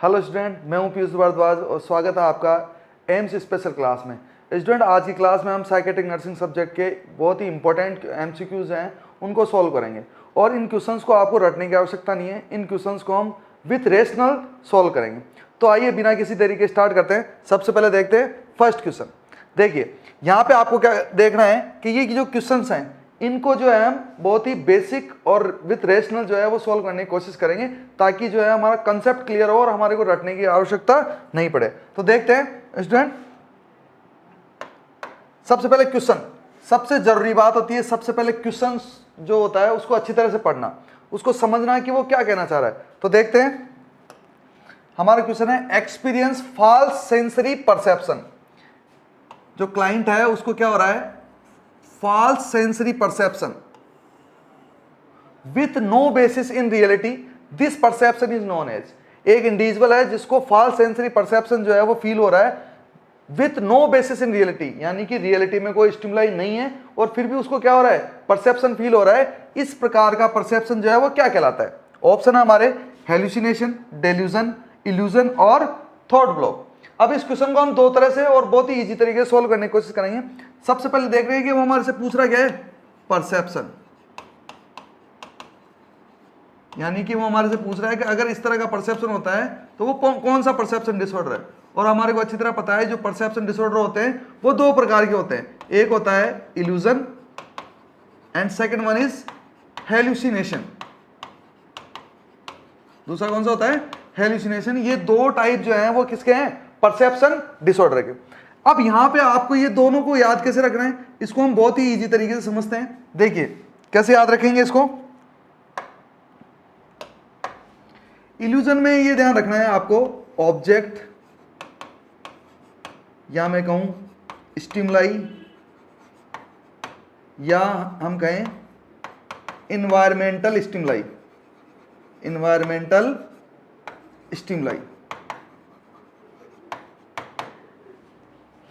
Hello student, मैं हूं पीयूष भारद्वाज और स्वागत है आपका एम्स स्पेशल क्लास में। स्टूडेंट, आज की क्लास में हम साइकेट्रिक नर्सिंग सब्जेक्ट के बहुत ही इंपॉर्टेंट एमसीक्यूज हैं उनको सॉल्व करेंगे और इन क्वेश्चंस को आपको रटने की आवश्यकता नहीं है। इन क्वेश्चंस को हम विथ रेशनल सॉल्व करेंगे। तो आइए बिना किसी तरीके स्टार्ट करते हैं। सबसे पहले देखते हैं फर्स्ट क्वेश्चन। देखिए यहाँ पे आपको क्या देखना है कि ये जो क्वेश्चंस हैं इनको जो है हम बहुत ही बेसिक और विथ रेशनल जो है वो सॉल्व करने की कोशिश करेंगे ताकि जो है हमारा कंसेप्ट क्लियर हो और हमारे को रटने की आवश्यकता नहीं पड़े। तो देखते हैं स्टूडेंट, सबसे पहले क्वेश्चन, सबसे जरूरी बात होती है सबसे पहले क्वेश्चन जो होता है उसको अच्छी तरह से पढ़ना, उसको समझना कि वो क्या कहना चाह रहा है। तो देखते हैं, हमारा क्वेश्चन है एक्सपीरियंस फॉल्स सेंसरी परसेप्शन। जो क्लाइंट है उसको क्या हो रहा है, false sensory perception with no basis in reality, this perception is known as. एक इंडिविजुअल है जिसको फॉल्स सेंसरी परसेप्शन जो है वो फील हो रहा है with no basis in reality, यानी कि रियलिटी में कोई स्टिमुलाई नहीं है और फिर भी उसको क्या हो रहा है, परसेप्शन फील हो रहा है। इस प्रकार का परसेप्शन जो है वो क्या कहलाता है? ऑप्शन है हमारे हेलुसिनेशन, डेल्यूजन, इल्यूजन और थॉट ब्लॉक। अब इस क्वेश्चन को हम दो तरह से और बहुत ही इजी तरीके से सोल्व करने की कोशिश करेंगे। सबसे पहले देख रहे हैं कि वो हमारे से पूछ रहा क्या है, परसेप्शन, यानी कि वो हमारे से पूछ रहा है कि अगर इस तरह का परसेप्शन होता है तो वो कौन सा परसेप्शन डिसऑर्डर है। और हमारे को अच्छी तरह पता है जो परसेप्शन डिसऑर्डर होते हैं वो दो प्रकार के होते हैं, एक होता है illusion and second one is hallucination. दूसरा कौन सा होता है, हेलुसिनेशन। ये दो टाइप जो हैं वो किसके हैं, परसेप्शन डिसऑर्डर के। अब यहां पे आपको ये दोनों को याद कैसे रखना है, इसको हम बहुत ही इजी तरीके से समझते हैं। देखिए कैसे याद रखेंगे इसको। इल्यूजन में ये ध्यान रखना है आपको, ऑब्जेक्ट या मैं कहूं स्टिमुलाई या हम कहें इन्वायरमेंटल स्टिमुलाई, इन्वायरमेंटल स्टिमुलाई,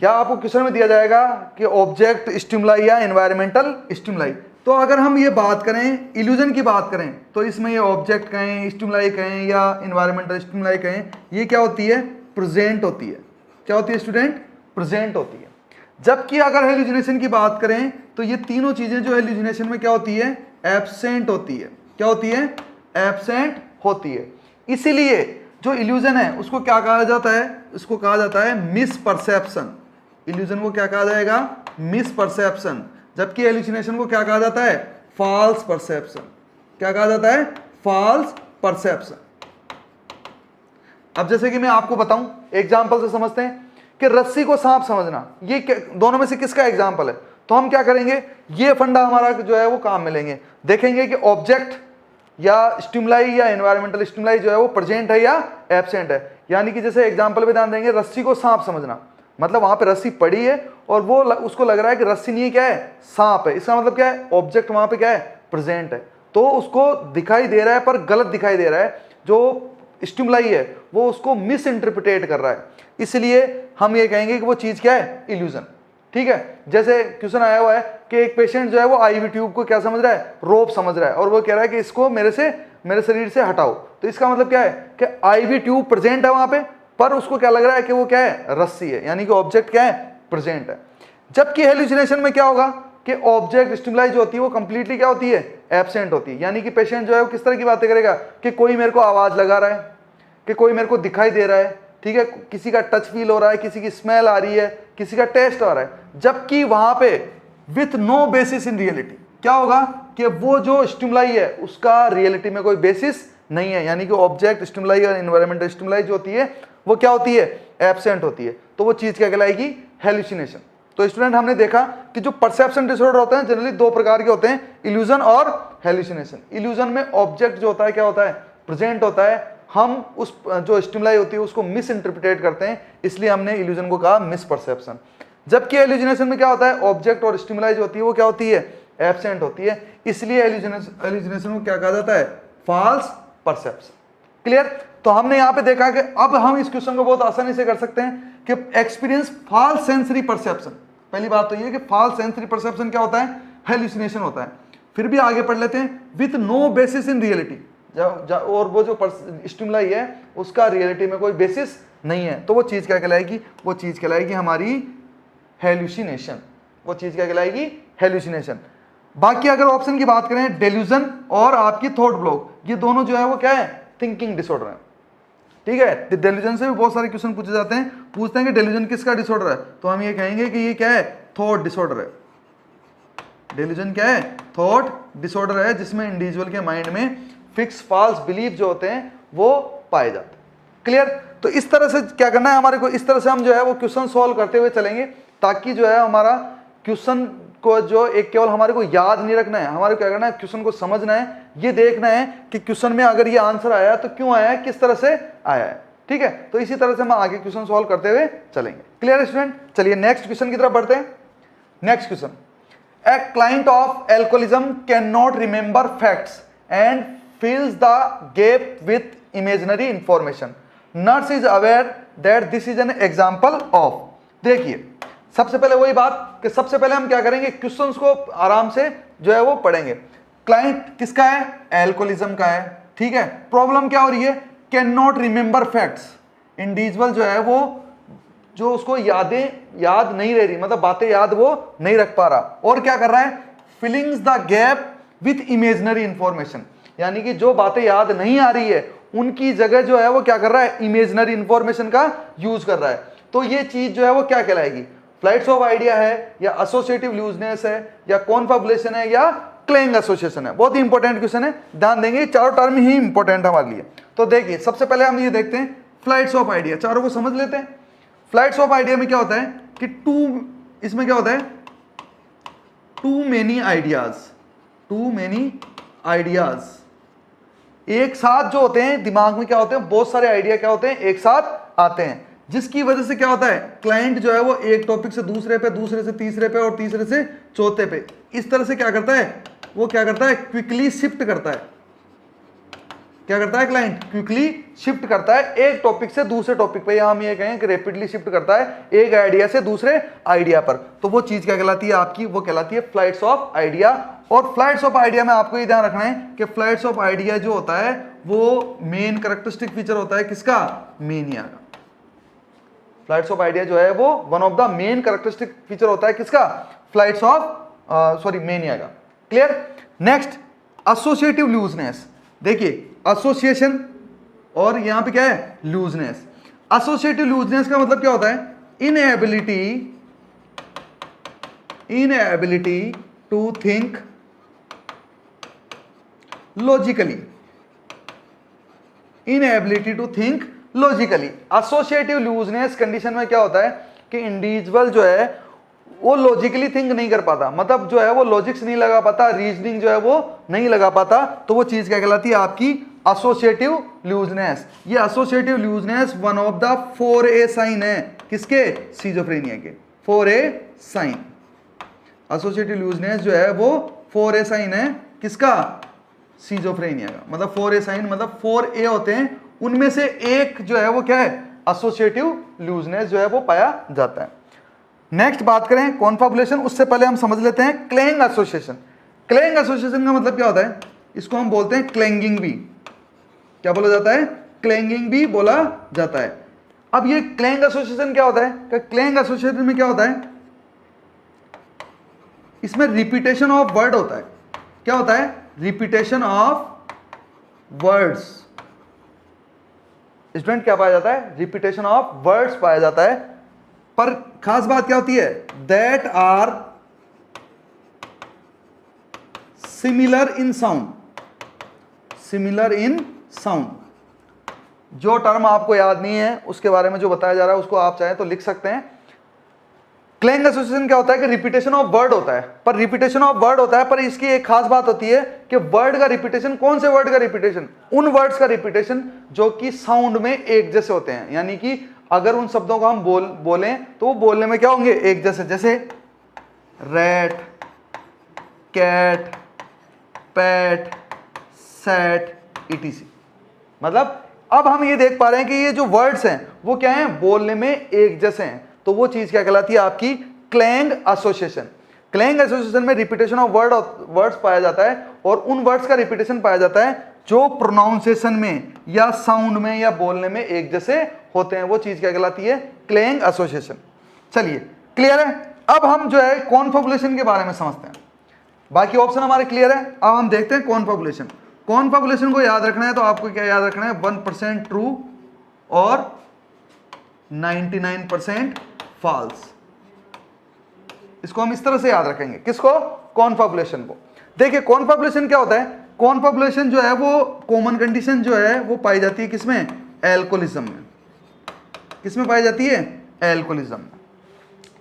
या आपको क्वेश्चन में दिया जाएगा कि ऑब्जेक्ट स्टिमुलाई या एनवायरमेंटल स्टिमुलाई। तो अगर हम ये बात करें, इल्यूजन की बात करें, तो इसमें ये ऑब्जेक्ट कहें, स्टिमुलाई कहें या एनवायरमेंटल स्टिमुलाई कहें, ये क्या होती है, प्रेजेंट होती है। क्या होती है स्टूडेंट, प्रेजेंट होती है। जबकि अगर हेलुसिनेशन की बात करें तो ये तीनों चीजें जो हेलुसिनेशन में क्या होती है, एब्सेंट होती है। क्या होती है, एब्सेंट होती है। इसीलिए जो इल्यूजन है उसको क्या कहा जाता है, उसको कहा जाता है मिस परसेप्शन। इल्यूजन को क्या कहा जाएगा, मिस परसेप्शन। जबकि हेलुसिनेशन को क्या कहा जाता है, फॉल्स परसेप्शन। क्या कहा जाता है, फॉल्स परसेप्शन। अब जैसे कि मैं आपको बताऊं, एग्जांपल से समझते हैं कि रस्सी को सांप समझना, ये दोनों में से किसका एग्जांपल है। तो हम क्या करेंगे, ये फंडा हमारा जो है वो काम में लेंगे, देखेंगे कि ऑब्जेक्ट या स्टिमुलाई या एनवायरमेंटल स्टिमुलाई जो है वो प्रेजेंट है या एब्सेंट है। यानी कि जैसे एग्जांपल में ध्यान देंगे, रस्सी को सांप समझना, मतलब वहां पे रस्सी पड़ी है और वो उसको लग रहा है कि रस्सी नहीं क्या है, सांप है। इसका मतलब क्या है, ऑब्जेक्ट वहां पे क्या है, प्रेजेंट है। तो उसको दिखाई दे रहा है पर गलत दिखाई दे रहा है, जो स्टिमुलाई है वो उसको मिस इंटरप्रिटेट कर रहा है। इसलिए हम ये कहेंगे कि वो चीज क्या है, इल्यूजन। ठीक है, जैसे क्वेश्चन आया हुआ है कि एक पेशेंट जो है वो आईवी ट्यूब को क्या समझ रहा है, रोप समझ रहा है, और वो कह रहा है कि इसको मेरे शरीर से हटाओ। तो इसका मतलब क्या है कि आईवी ट्यूब प्रेजेंट है वहां पे, पर उसको क्या लग रहा है कि वो क्या है, रस्सी है, यानी कि ऑब्जेक्ट क्या है, प्रेजेंट है। जबकि हेलुसिनेशन में क्या होगा कि ऑब्जेक्ट स्टिमुलाई जो होती है वो कंप्लीटली क्या होती है, एब्सेंट होती है। यानी कि पेशेंट जो है वो किस तरह की बातें करेगा कि कोई मेरे को आवाज लगा रहा है, कि कोई मेरे को दिखाई दे रहा है, ठीक है, किसी का टच फील हो रहा है, किसी की स्मेल आ रही है, किसी का टेस्ट आ रहा है। जबकि वहां पे with no basis in reality क्या होगा कि वो जो स्टिमुलाई है उसका रियलिटी में कोई बेसिस नहीं है, यानी कि ऑब्जेक्ट स्टिमुलाई और एनवायरमेंटल स्टिमुलाई जो होती है वो क्या होती है, एब्सेंट होती है। तो वो चीज क्या कहलाएगी, हेलुसिनेशन। तो स्टूडेंट हमने देखा कि जो परसेप्शन डिसऑर्डर होते हैं जनरली दो प्रकार के होते हैं, इल्यूजन और हेलुसिनेशन। इल्यूजन में ऑब्जेक्ट जो होता है क्या होता है, प्रेजेंट होता है, हम उस जो स्टिमुलाई होती है उसको मिस इंटरप्रिटेट करते हैं, इसलिए हमने इल्यूजन को कहा मिस परसेप्शन। जबकि हेलुसिनेशन में क्या होता है, ऑब्जेक्ट और स्टिमुलाई जो होती है वो क्या होती है, एब्सेंट होती है, इसलिए हेलुसिनेशन को क्या कहा जाता है, फॉल्स परसेप्शन। क्लियर। तो हमने यहां पे देखा कि अब हम इस क्वेश्चन को बहुत आसानी से कर सकते हैं कि एक्सपीरियंस फॉल्स सेंसरी परसेप्शन। पहली बात तो ये कि फॉल्स सेंसरी परसेप्शन क्या होता है, हेलुसिनेशन होता है। फिर भी आगे पढ़ लेते हैं, with no basis in reality. और वो जो स्टिमुलाई है उसका रियलिटी में कोई बेसिस नहीं है, तो वो चीज़ क्या कहलाएगी, वो चीज़ कहलाएगी हमारी हेल्यूसिनेशन, वो चीज़ क्या कहलाएगी, हेल्यूसिनेशन। बाकी अगर ऑप्शन की बात करें, डेल्यूजन और आपकी थॉट ब्लॉक, ये दोनों जो है वो क्या है, थिंकिंग डिसऑर्डर है, ठीक है। डेल्यूजन से भी बहुत सारे क्वेश्चन पूछे जाते हैं, पूछते हैं कि डेल्यूजन किसका डिसऑर्डर है, तो हम ये कहेंगे कि ये क्या है, थॉट डिसऑर्डर है। डेल्यूजन क्या है, थॉट डिसऑर्डर है, जिसमें इंडिविजुअल के माइंड में फिक्स फॉल्स बिलीफ जो होते हैं वो पाए जाते हैं। क्लियर। तो इस तरह से क्या करना है हमारे को, इस तरह से हम जो है वो क्वेश्चन सॉल्व करते हुए चलेंगे, ताकि जो है हमारा क्वेश्चन को जो एक केवल हमारे को याद नहीं रखना है, हमारे को क्या करना है, क्वेश्चन को समझना है, ये देखना है कि क्वेश्चन में अगर ये आंसर आया तो क्यों आया है, किस तरह से आया है, ठीक है। तो इसी तरह से हम आगे क्वेश्चन सॉल्व करते हुए चलेंगे। Clear student. चलिए नेक्स्ट क्वेश्चन की तरफ बढ़ते हैं। Next question, A client of alcoholism cannot remember facts and fills the gap with imaginary information. Nurse is aware that this is an example of. देखिए सबसे पहले वही बात कि सबसे पहले हम क्या करेंगे, क्वेश्चंस को आराम से जो है वो पढ़ेंगे। क्लाइंट किसका है, एल्कोहलिज्म का है, ठीक है। प्रॉब्लम क्या हो रही है, can not remember facts, individual जो है वो जो उसको यादें याद नहीं रह रही, मतलब बातें याद वो नहीं रख पा रहा, और क्या कर रहा है, fillings the gap with imaginary information, यानी कि जो बातें याद नहीं आ रही है उनकी जगह जो है वो क्या कर रहा है, इमेजिनरी इंफॉर्मेशन का यूज कर रहा है। तो ये चीज जो है वो क्या कहलाएगी, फ्लाइट्स ऑफ आइडिया है, या एसोसिएटिव लूजनेस है, या कॉन्फेबुलेशन है, या क्लेइंग एसोसिएशन है। बहुत ही इंपॉर्टेंट क्वेश्चन है, ध्यान देंगे, चारों टर्म ही इंपॉर्टेंट हमारे लिए। तो देखिए सबसे पहले हम ये देखते हैं फ्लाइट्स ऑफ आइडिया, चारों को समझ लेते हैं। फ्लाइट्स ऑफ आइडिया में क्या होता है कि इसमें क्या होता है, टू मेनी आइडियाज एक साथ जो होते हैं दिमाग में, क्या होते हैं, बहुत सारे आइडिया क्या होते हैं, एक साथ आते हैं, जिसकी वजह से क्या होता है, क्लाइंट जो है वो एक टॉपिक से दूसरे पे, दूसरे से तीसरे पे, और तीसरे से चौथे पे, इस तरह से क्या करता है, वो क्या करता है, क्विकली शिफ्ट करता है। क्या करता है, क्लाइंट क्विकली शिफ्ट करता है एक टॉपिक से दूसरे टॉपिक पे, या हम ये कहें कि रैपिडली शिफ्ट करता है एक आइडिया से दूसरे आइडिया पर। तो वो चीज क्या कहलाती है आपकी, वो कहलाती है फ्लाइट्स ऑफ आइडिया। और फ्लाइट्स ऑफ आइडिया में आपको ये ध्यान रखना है कि फ्लाइट्स ऑफ आइडिया जो होता है वो मेन कैरेक्टरिस्टिक फीचर होता है किसका, मेनिया का। फ्लाइट्स ऑफ आइडिया जो है वो one of the main characteristic feature होता है किसका, फ्लाइट्स ऑफ मेनिया का। क्लियर। Next, associative looseness. देखिए एसोसिएशन और यहां पे क्या है, लूजनेस। एसोसिएटिव लूजनेस का मतलब क्या होता है, inability to think logically, inability to think logically. Associative looseness condition में क्या होता है कि इंडिविजुअल जो है वो लॉजिकली थिंक नहीं कर पाता, मतलब जो है वो लॉजिक्स नहीं लगा पाता, रीजनिंग जो है वो नहीं लगा पाता, तो वो चीज क्या कहलाती है आपकी, एसोसिएटिव लूजनेस। ये associative looseness one of the 4A sign है किसके, सिजोफ्रेनिया के। 4A साइन, एसोसिएटिव लूजनेस जो है वो 4A साइन है किसका, सिजोफ्रेनिया का। मतलब 4A साइन मतलब 4A होते हैं, उनमें से एक जो है वो क्या है, एसोसिएटिव लूजनेस जो है वो पाया जाता है। नेक्स्ट बात करें कॉन्फेबुलेशन, उससे पहले हम समझ लेते हैं क्लेइंग एसोसिएशन। क्लेइंग एसोसिएशन का मतलब क्या होता है, इसको हम बोलते हैं क्लेंगिंग भी। क्या बोला जाता है, क्लेंगिंग भी बोला जाता है। अब ये क्लेइंग एसोसिएशन क्या होता है, क्लेइंग एसोसिएशन में क्या होता है, इसमें रिपीटेशन ऑफ वर्ड होता है। क्या होता है, रिपीटेशन ऑफ वर्ड्स। स्टूडेंट क्या पाया जाता है, रिपीटेशन ऑफ वर्ड्स पाया जाता है। पर खास बात क्या होती है, that are similar in sound, similar in sound. जो टर्म आपको याद नहीं है उसके बारे में जो बताया जा रहा है उसको आप चाहें तो लिख सकते हैं। क्लेइंग एसोसिएशन क्या होता है कि रिपीटेशन ऑफ वर्ड होता है, पर रिपीटेशन ऑफ वर्ड होता है, पर इसकी एक खास बात होती है कि वर्ड का रिपीटेशन, कौन से वर्ड का रिपीटेशन, उन वर्ड्स का रिपीटेशन जो कि साउंड में एक जैसे होते हैं, यानी कि अगर उन शब्दों को हम बोलें तो वो बोलने में क्या होंगे, एक जैसे, जैसे rat, cat, pat, set, etc। मतलब अब हम ये देख पा रहे हैं कि ये जो वर्ड्स हैं वो क्या हैं, बोलने में एक जैसे हैं, तो वो चीज क्या कहलाती है आपकी, क्लेइंग एसोसिएशन। क्लेइंग एसोसिएशन में रिपीटेशन ऑफ वर्ड्स पाया जाता है, और उन वर्ड्स का रिपीटेशन पाया जाता है जो प्रोनाउंसिएशन में या साउंड में या बोलने में एक जैसे होते हैं, वो चीज क्या कहलाती है? Clang association. चलिए क्लियर है। अब हम जो है कॉन्फबुलेशन के बारे में समझते हैं। बाकी ऑप्शन हमारे क्लियर है। अब हम देखते हैं कॉन्फबुलेशन। कॉन्फबुलेशन को याद रखना है तो आपको क्या याद रखना है? 1% ट्रू और 99% फॉल्स। इसको हम इस तरह से याद रखेंगे। किसको? कॉन्फबुलेशन को। देखिए कॉन्फबुलेशन क्या होता है? कॉन्फबुलेशन जो है वो कॉमन कंडीशन जो है वो पाई जाती है किसमें? एल्कोहलिज्म में। किसमें पाई जाती है? एल्कोहलिज्म में।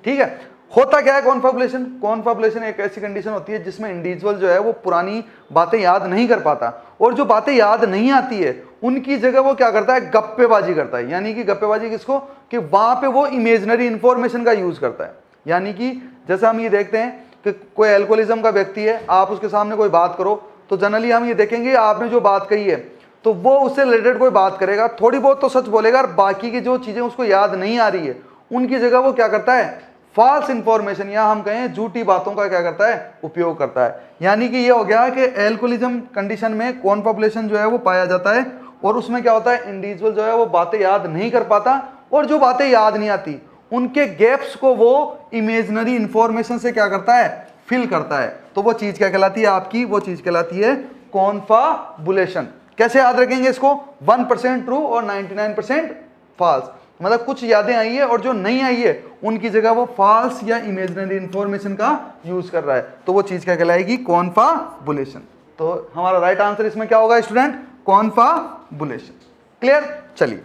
ठीक है। होता क्या है कॉन्फबुलेशन? कॉन्फबुलेशन एक ऐसी कंडीशन होती है जिसमें इंडिविजुअल जो है वो पुरानी बातें याद नहीं कर पाता, और जो बातें याद नहीं आती है उनकी जगह वो क्या करता है? गप्पेबाजी करता है। यानी कि गप्पेबाजी किसको? कि वहां पे वो इमेजिनरी इंफॉर्मेशन का यूज करता है। यानी कि जैसे हम ये देखते हैं कि कोई एल्कोहलिज्म का व्यक्ति है, आप उसके सामने कोई बात करो तो जनरली हम ये देखेंगे आपने जो बात कही है तो वो उससे रिलेटेड कोई बात करेगा, थोड़ी बहुत तो सच बोलेगा, और बाकी की जो चीजें उसको याद नहीं आ रही है उनकी जगह वो क्या करता है? फॉल्स इंफॉर्मेशन या हम कहें झूठी बातों का क्या करता है? उपयोग करता है। यानी कि ये हो गया कि एल्कोहलिज्म कंडीशन में कॉन्फबुलेशन जो है वो पाया जाता है, और उसमें क्या होता है? इंडिविजुअल जो है वो बातें याद नहीं कर पाता, और जो बातें याद नहीं आती उनके गैप्स को वो इमेजिनरी इंफॉर्मेशन से क्या करता है? फिल करता है। तो वो चीज क्या कहलाती है आपकी? वो चीज कहलाती है कॉन्फबुलेशन। कैसे याद रखेंगे इसको? 1% ट्रू और 99% फॉल्स। मतलब कुछ यादें आई है और जो नहीं आई है उनकी जगह वो फॉल्स या इमेजिनरी इंफॉर्मेशन का यूज कर रहा है, तो वो चीज क्या कहलाएगी? कॉन्फबुलेशन। तो हमारा राइट आंसर इसमें क्या होगा स्टूडेंट? कॉन्फबुलेशन। क्लियर? चलिए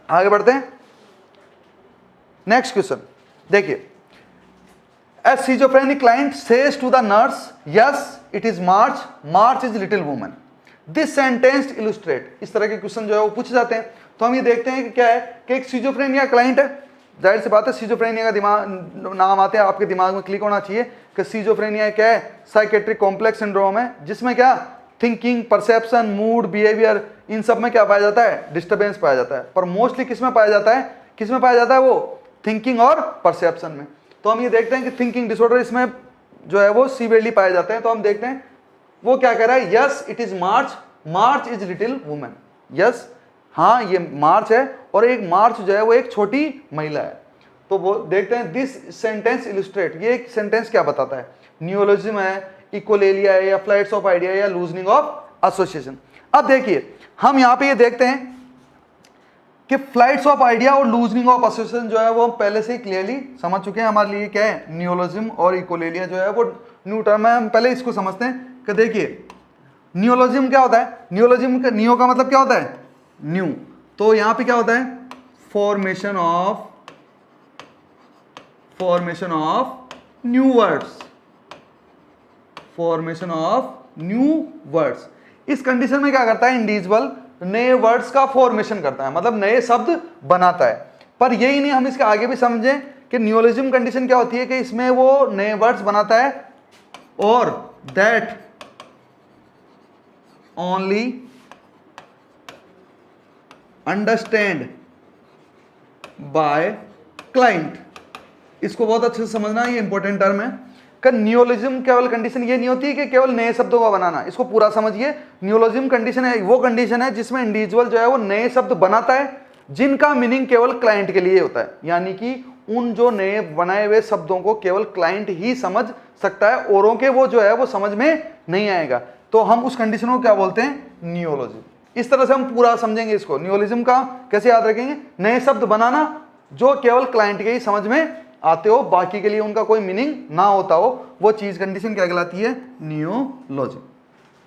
आगे बढ़ते हैं। नेक्स्ट क्वेश्चन देखिए, A schizophrenic client says to the nurse, "Yes, it is March. March is little woman." This sentence illustrate। इस तरह के क्वेश्चन जो है वो पूछे जाते हैं। तो हम ये देखते हैं कि क्या है कि एक सिजोफ्रेनिया क्लाइंट है। जाहिर सी बात है सिजोफ्रेनिया का दिमाग नाम आते हैं आपके दिमाग में क्लिक होना चाहिए कि सिजोफ्रेनिया क्या है? साइकेट्रिक कॉम्प्लेक्स सिंड्रोम है, जिसमें क्या थिंकिंग, परसेप्शन, मूड, बिहेवियर, इन सब में क्या पाया जाता है? डिस्टर्बेंस पाया जाता है। पर मोस्टली किस में पाया जाता है? किस में पाया जाता है? वो थिंकिंग और परसेप्शन में। तो हम ये देखते हैं कि थिंकिंग डिसऑर्डर इसमें जो है वो सीवियरली पाए जाते हैं। तो हम देखते हैं वो क्या कह रहा है? Yes it is March, March is little woman. Yes, हाँ ये मार्च है, और एक मार्च जो है वो एक छोटी महिला है। तो वो देखते हैं दिस सेंटेंस इलस्ट्रेट, ये एक सेंटेंस क्या बताता है? नियोलॉजिज्म है, इकोलेलिया है, या फ्लाइट्स ऑफ आइडिया, या लूजनिंग ऑफ एसोसिएशन। अब देखिए हम यहाँ पे ये देखते हैं कि फ्लाइट्स ऑफ आइडिया और लूजनिंग ऑफ एसोसिएशन जो है वो हम पहले से ही क्लियरली समझ चुके हैं। हमारे लिए क्या है? नियोलॉजिज्म और इकोलेलिया जो है वो न्यू टर्म है। हम पहले इसको समझते हैं कि देखिए नियोलॉजिज्म क्या होता है? नियोलॉजिज्म का नियो का मतलब क्या होता है? न्यू। तो यहां पे क्या होता है? Formation of new words. Formation of new words. इस कंडीशन में क्या करता है? इंडिविजुअल नए वर्ड्स का फॉर्मेशन करता है, मतलब नए शब्द बनाता है। पर यही नहीं, हम इसके आगे भी समझें कि नियोलॉजिज्म कंडीशन क्या होती है कि इसमें वो नए वर्ड्स बनाता है, और that only understand by client. इसको बहुत अच्छे से समझना, ये इंपॉर्टेंट टर्म है। नियोलॉजिज्म केवल कंडीशन ये नहीं होती है कि केवल नए शब्दों का बनाना, इसको पूरा समझिए। नियोलॉजिज्म कंडीशन है वो कंडीशन है जिसमें इंडिविजुअल जो है वो नए शब्द बनाता है जिनका मीनिंग केवल क्लाइंट के लिए होता है। यानी कि उन जो नए बनाए हुए शब्दों को केवल क्लाइंट ही समझ सकता है, औरों के वो जो है वो समझ में नहीं आएगा। तो हम उस कंडीशन को क्या बोलते हैं? नियोलॉजिज्म। इस तरह से हम पूरा समझेंगे इसको। नियोलॉजिज्म का कैसे याद रखेंगे? नए शब्द बनाना जो केवल क्लाइंट के ही समझ में आते हो, बाकी के लिए उनका कोई मीनिंग ना होता हो, वो चीज कंडीशन क्या कहलाती है? नियोलॉजिज्म।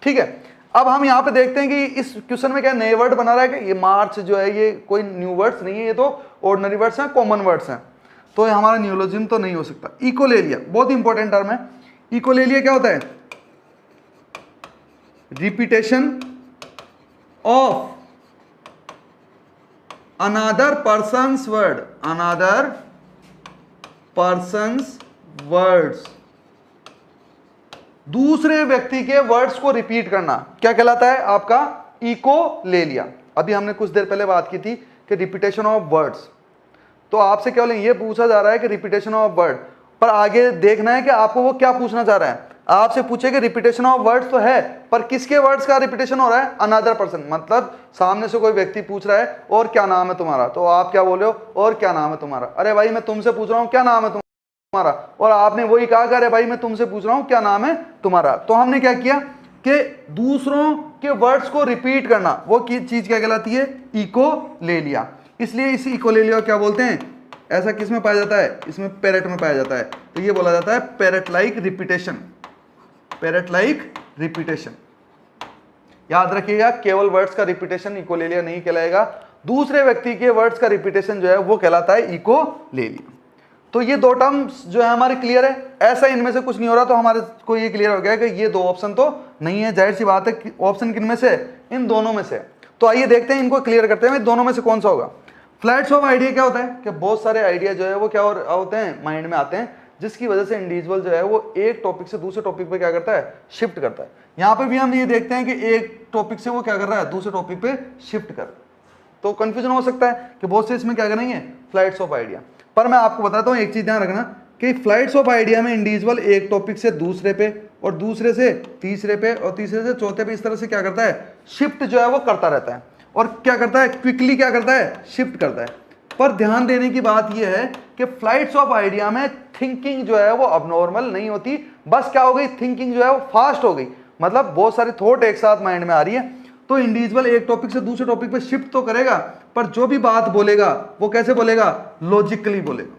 ठीक है। अब हम यहाँ पे देखते हैं कि इस क्वेश्चन में क्या नए वर्ड बना रहा है कि ये मार्च जो है ये कोई न्यू वर्ड्स नहीं है, ये तो ऑर्डिनरी वर्ड्स हैं, कॉमन वर्ड्स हैं, तो हमारा नियोलॉजिज्म तो नहीं हो सकता। इकोलेलिया बहुत इंपॉर्टेंट टर्म है। इकोलेलिया क्या होता है? Repetition of another persons word, another persons words, दूसरे व्यक्ति के वर्ड्स को रिपीट करना क्या कहलाता है? आपका इकोलेलिया। अभी हमने कुछ देर पहले बात की थी कि रिपीटेशन ऑफ वर्ड्स, तो आपसे केवल ये पूछा जा रहा है कि रिपीटेशन ऑफ वर्ड, पर आगे देखना है कि आपको वो क्या पूछना चाह रहा है। आपसे पूछे कि रिपीटेशन ऑफ वर्ड्स तो है, पर किसके वर्ड्स का रिपीटेशन हो रहा है? Another person. मतलब सामने से कोई व्यक्ति पूछ रहा है और क्या नाम है तुम्हारा, तो आप क्या बोले हो? और क्या नाम है तुम्हारा। अरे भाई मैं तुमसे पूछ रहा हूँ क्या नाम है तुम्हारा, और आपने वही कहा कि अरे भाई मैं तुमसे पूछ रहा हूँ क्या नाम है तुम्हारा। तो हमने क्या किया कि दूसरों के वर्ड्स को रिपीट करना, वो चीज क्या कहलाती है? इको ले लिया। इसलिए इस इको ले लिया क्या बोलते हैं? ऐसा किस में पाया जाता है? इसमें पैरेट में पाया जाता है, तो ये बोला जाता है parrot like repetition. Parrot like repetition, याद रखिएगा, केवल वर्ड्स का रिपीटेशन इकोलेलिया नहीं कहलाएगा, दूसरे व्यक्ति के वर्ड्स का रिपीटेशन जो है वो कहलाता है इकोलेलिया। तो ये दो टर्म्स जो है हमारे क्लियर है। ऐसा इनमें से कुछ नहीं हो रहा तो हमारे को ये क्लियर हो गया कि ये दो ऑप्शन तो नहीं है। जाहिर सी बात है, ऑप्शन किन में से? इन दोनों में से। तो आइए देखते हैं, इनको क्लियर करते हैं, दोनों में से कौन सा होगा। फ्लाइट्स ऑफ आइडिया क्या होता है कि बहुत सारे आइडिया जो है वो क्या होते हैं? माइंड में आते हैं, जिसकी वजह से इंडिविजुअल जो है वो एक टॉपिक से दूसरे टॉपिक पे क्या करता है? शिफ्ट करता है। यहाँ पे भी हम ये देखते हैं कि एक टॉपिक से वो क्या कर रहा है? दूसरे टॉपिक पे शिफ्ट कर रहा है। तो कंफ्यूजन हो सकता है कि बहुत से इसमें क्या करेंगे? Flights of idea. पर मैं आपको बताता हूँ एक चीज ध्यान रखना कि फ्लाइट्स ऑफ आइडिया में इंडिविजुअल एक टॉपिक से दूसरे पे और दूसरे से तीसरे पे और तीसरे से चौथे पे इस तरह से क्या करता है? शिफ्ट जो है वो करता रहता है। और क्या करता है? क्विकली क्या करता है? शिफ्ट करता है। पर ध्यान देने की बात यह है कि फ्लाइट्स ऑफ आइडिया में थिंकिंग जो है वो अबनॉर्मल नहीं होती, बस क्या हो गई? थिंकिंग जो है वो फास्ट हो गई। मतलब बहुत सारी थॉट एक साथ माइंड में आ रही है, तो इंडिविजुअल एक टॉपिक से दूसरे टॉपिक पे शिफ्ट तो करेगा, पर जो भी बात बोलेगा वो कैसे बोलेगा? लॉजिकली बोलेगा।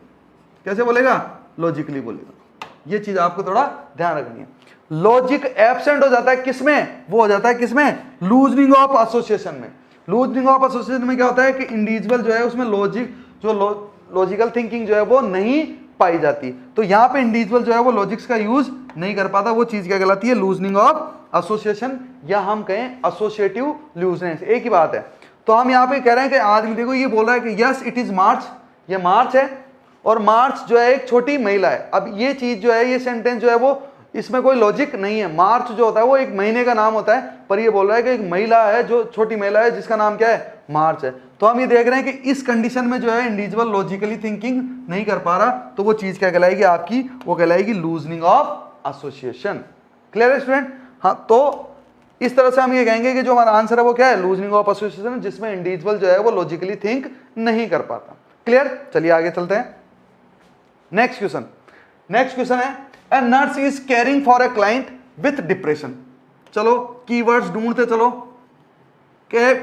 कैसे बोलेगा? लॉजिकली बोलेगा। ये चीज आपको थोड़ा ध्यान रखनी है। लॉजिक एब्सेंट हो जाता है किसमें? वो हो जाता है किसमें? लूजनिंग ऑफ एसोसिएशन में। लूजनिंग ऑफ एसोसिएशन में क्या होता है कि इंडिविजुअल जो है उसमें लॉजिकल थिंकिंग जो है वो नहीं पाई जाती। तो यहाँ पे इंडिविजुअल जो है वो लॉजिक्स का यूज नहीं कर पाता, वो चीज क्या कहलाती है? लूजनिंग ऑफ एसोसिएशन, या हम कहें एसोसिएटिव लूजनेस, एक ही बात है। तो हम यहाँ पे कह रहे हैं कि आदमी देखो ये बोल रहा है कि यस इट इज मार्च, ये मार्च है, और मार्च जो है एक छोटी महिला है। अब ये चीज जो है, ये सेंटेंस जो है वो, इसमें कोई लॉजिक नहीं है। मार्च जो होता है वो एक महीने का नाम होता है, पर ये बोल रहा है कि एक महिला है जो छोटी महिला है जिसका नाम क्या है? मार्च है। तो हम ये देख रहे हैं कि इस कंडीशन में जो है इंडिविजुअल लॉजिकली थिंकिंग नहीं कर पा रहा, तो वो चीज क्या कहलाएगी आपकी? वो कहलाएगी लूजनिंग ऑफ एसोसिएशन। क्लियर है स्टूडेंट? हाँ, तो इस तरह से हम ये कहेंगे कि जो हमारा आंसर है वो क्या है? लूजनिंग ऑफ एसोसिएशन, जिसमें इंडिविजुअल जो है वो लॉजिकली थिंक नहीं कर पाता। क्लियर? चलिए आगे चलते हैं। नेक्स्ट क्वेश्चन है A nurse is caring for a client with depression। चलो कीवर्ड्स ढूंढते चलो कि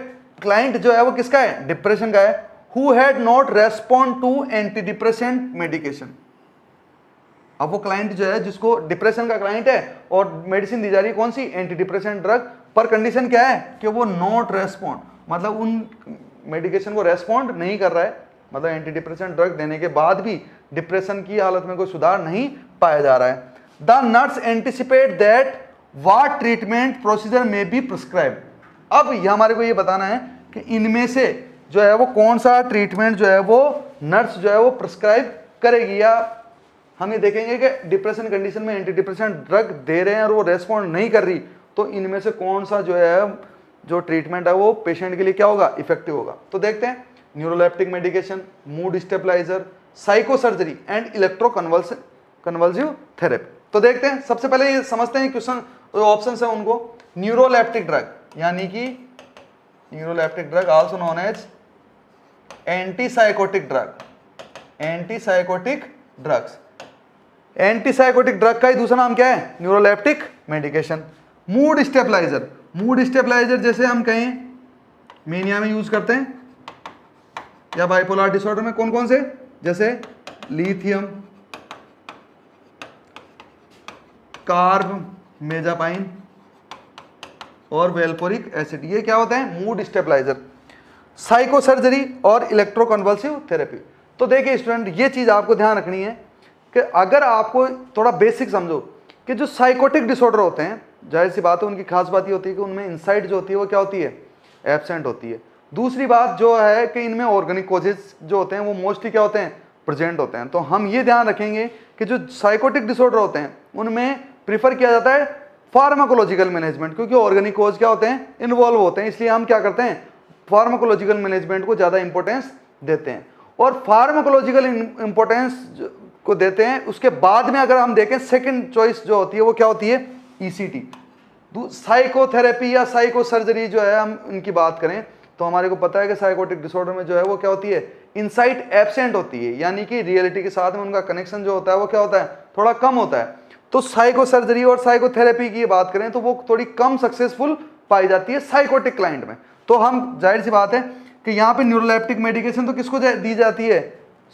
क्लाइंट जो है वो किसका है? डिप्रेशन का है। Who had not respond to antidepressant medication। अब वो क्लाइंट जो है जिसको डिप्रेशन का क्लाइंट है और मेडिसिन दी जा रही है, कौन सी? एंटी डिप्रेशन ड्रग, पर कंडीशन क्या है कि वो नॉट रेस्पॉन्ड, मतलब उन मेडिकेशन को रेस्पॉन्ड नहीं कर रहा है, मतलब एंटी डिप्रेशन ड्रग देने के बाद भी डिप्रेशन की हालत में कोई सुधार नहीं पाया जा रहा है। The nurse anticipate that what treatment procedure में बी प्रिस्क्राइब। अब ये हमारे को ये बताना है कि इनमें से जो है वो कौन सा ट्रीटमेंट जो है वो नर्स जो है वो प्रिस्क्राइब करेगी, या हम ये देखेंगे कि डिप्रेशन कंडीशन में एंटी डिप्रेशन ड्रग दे रहे हैं और वो रेस्पॉन्ड नहीं कर रही, तो इनमें से कौन सा जो है जो ट्रीटमेंट है वो पेशेंट के लिए क्या होगा? इफेक्टिव होगा। तो देखते हैं, neuroleptic medication, mood stabiliser, psychosurgery and electroconvulsive therapy. तो देखते हैं, सबसे पहले ये समझते हैं क्वेश्चन ऑप्शन है उनको। न्यूरोलेप्टिक ड्रग, यानी कि neuroleptic drug also known as antipsychotic drug. Antipsychotic drugs, antipsychotic drug का ही दूसरा नाम क्या है? Neuroleptic medication. Mood stabiliser, mood stabiliser जैसे हम कहें मेनिया में यूज करते हैं या बाइपोलर डिसऑर्डर में, कौन कौन से? जैसे लिथियम, कार्बमेजापाइन और वेल्पोरिक एसिड, ये क्या होते हैं? Mood stabiliser. साइकोसर्जरी और इलेक्ट्रोकन्वल्सिव थेरेपी। तो देखिए स्टूडेंट, ये चीज आपको ध्यान रखनी है कि अगर आपको थोड़ा बेसिक समझो कि जो साइकोटिक डिसऑर्डर होते हैं, जाहिर सी बात है उनकी खास बात ये होती है कि उनमें इंसाइट जो होती है वो क्या होती है? एब्सेंट होती है। दूसरी बात जो है कि इनमें ऑर्गेनिक कॉजेज जो होते हैं वो मोस्टली क्या होते हैं? प्रेजेंट होते हैं। तो हम ये ध्यान रखेंगे कि जो साइकोटिक डिसऑर्डर होते हैं उनमें प्रीफर किया जाता है फार्माकोलॉजिकल मैनेजमेंट, क्योंकि ऑर्गेनिक कॉज क्या होते हैं? इन्वॉल्व होते हैं, इसलिए हम क्या करते हैं? फार्माकोलॉजिकल मैनेजमेंट को ज़्यादा इंपॉर्टेंस देते हैं। और फार्माकोलॉजिकल इंपॉर्टेंस को देते हैं, उसके बाद में अगर हम देखें सेकंड चॉइस जो होती है वो क्या होती है, ईसीटी। साइकोथेरेपी या साइको सर्जरी जो है, हम इनकी बात करें तो हमारे को पता है कि साइकोटिक डिसऑर्डर में जो है वो क्या होती है, इनसाइट एब्सेंट होती है, यानी कि रियलिटी के साथ में उनका कनेक्शन जो होता है वो क्या होता है, थोड़ा कम होता है। तो साइको सर्जरी और साइकोथेरेपी की बात करें तो वो थोड़ी कम सक्सेसफुल पाई जाती है साइकोटिक क्लाइंट में। तो हम जाहिर सी बात है कि यहाँ पे न्यूरोलेप्टिक मेडिकेशन तो किसको दी जाती है,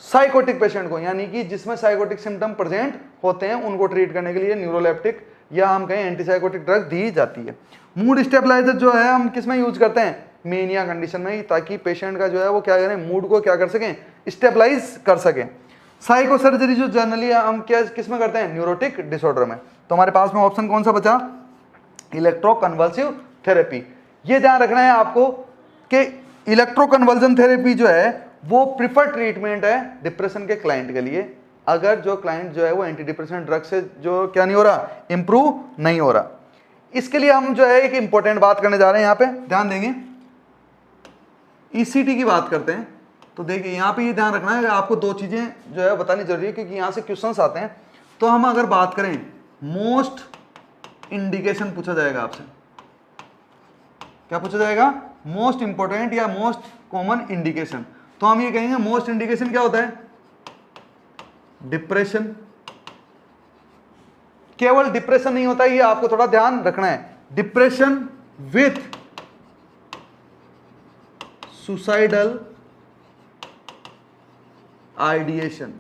साइकोटिक पेशेंट को, यानी कि जिसमें साइकोटिक सिम्टम प्रेजेंट होते हैं उनको ट्रीट करने के लिए न्यूरोलेप्टिक या हम कहें एंटीसाइकोटिक ड्रग दी जाती है। मूड स्टेबलाइजर जो है हम किस में यूज करते हैं, मेनिया कंडीशन में, ताकि पेशेंट का जो है वो क्या करें, मूड को क्या कर सकें, स्टेबलाइज कर सकें। साइको सर्जरी जो जनरली हम क्या किस में करते हैं, न्यूरोटिक डिसऑर्डर में। तो हमारे पास में ऑप्शन कौन सा बचा, इलेक्ट्रोकन्वल्सिव थेरेपी। ये ध्यान रखना है आपको कि इलेक्ट्रोकन्वल्जन थेरेपी जो है वो प्रिफर्ड ट्रीटमेंट है डिप्रेशन के क्लाइंट के लिए, अगर जो क्लाइंट जो है वो एंटी डिप्रेशन ड्रग से जो क्या नहीं हो रहा, इंप्रूव नहीं हो रहा। इसके लिए हम जो है एक इंपॉर्टेंट बात करने जा रहे हैं, यहाँ पे ध्यान देंगे, ईसीटी की बात करते हैं। तो देखिए यहाँ पे ये ध्यान रखना है कि आपको दो चीजें जो है बतानी जरूरी है, क्योंकि यहाँ से क्वेश्चंस आते हैं। तो हम अगर बात करें, मोस्ट इंडिकेशन पूछा जाएगा आपसे, क्या पूछा जाएगा, मोस्ट इंपॉर्टेंट या मोस्ट कॉमन इंडिकेशन। तो हम ये कहेंगे मोस्ट इंडिकेशन क्या होता है, डिप्रेशन। केवल डिप्रेशन नहीं होता, ये आपको थोड़ा ध्यान रखना है, डिप्रेशन विथ सुसाइडल आइडिएशन।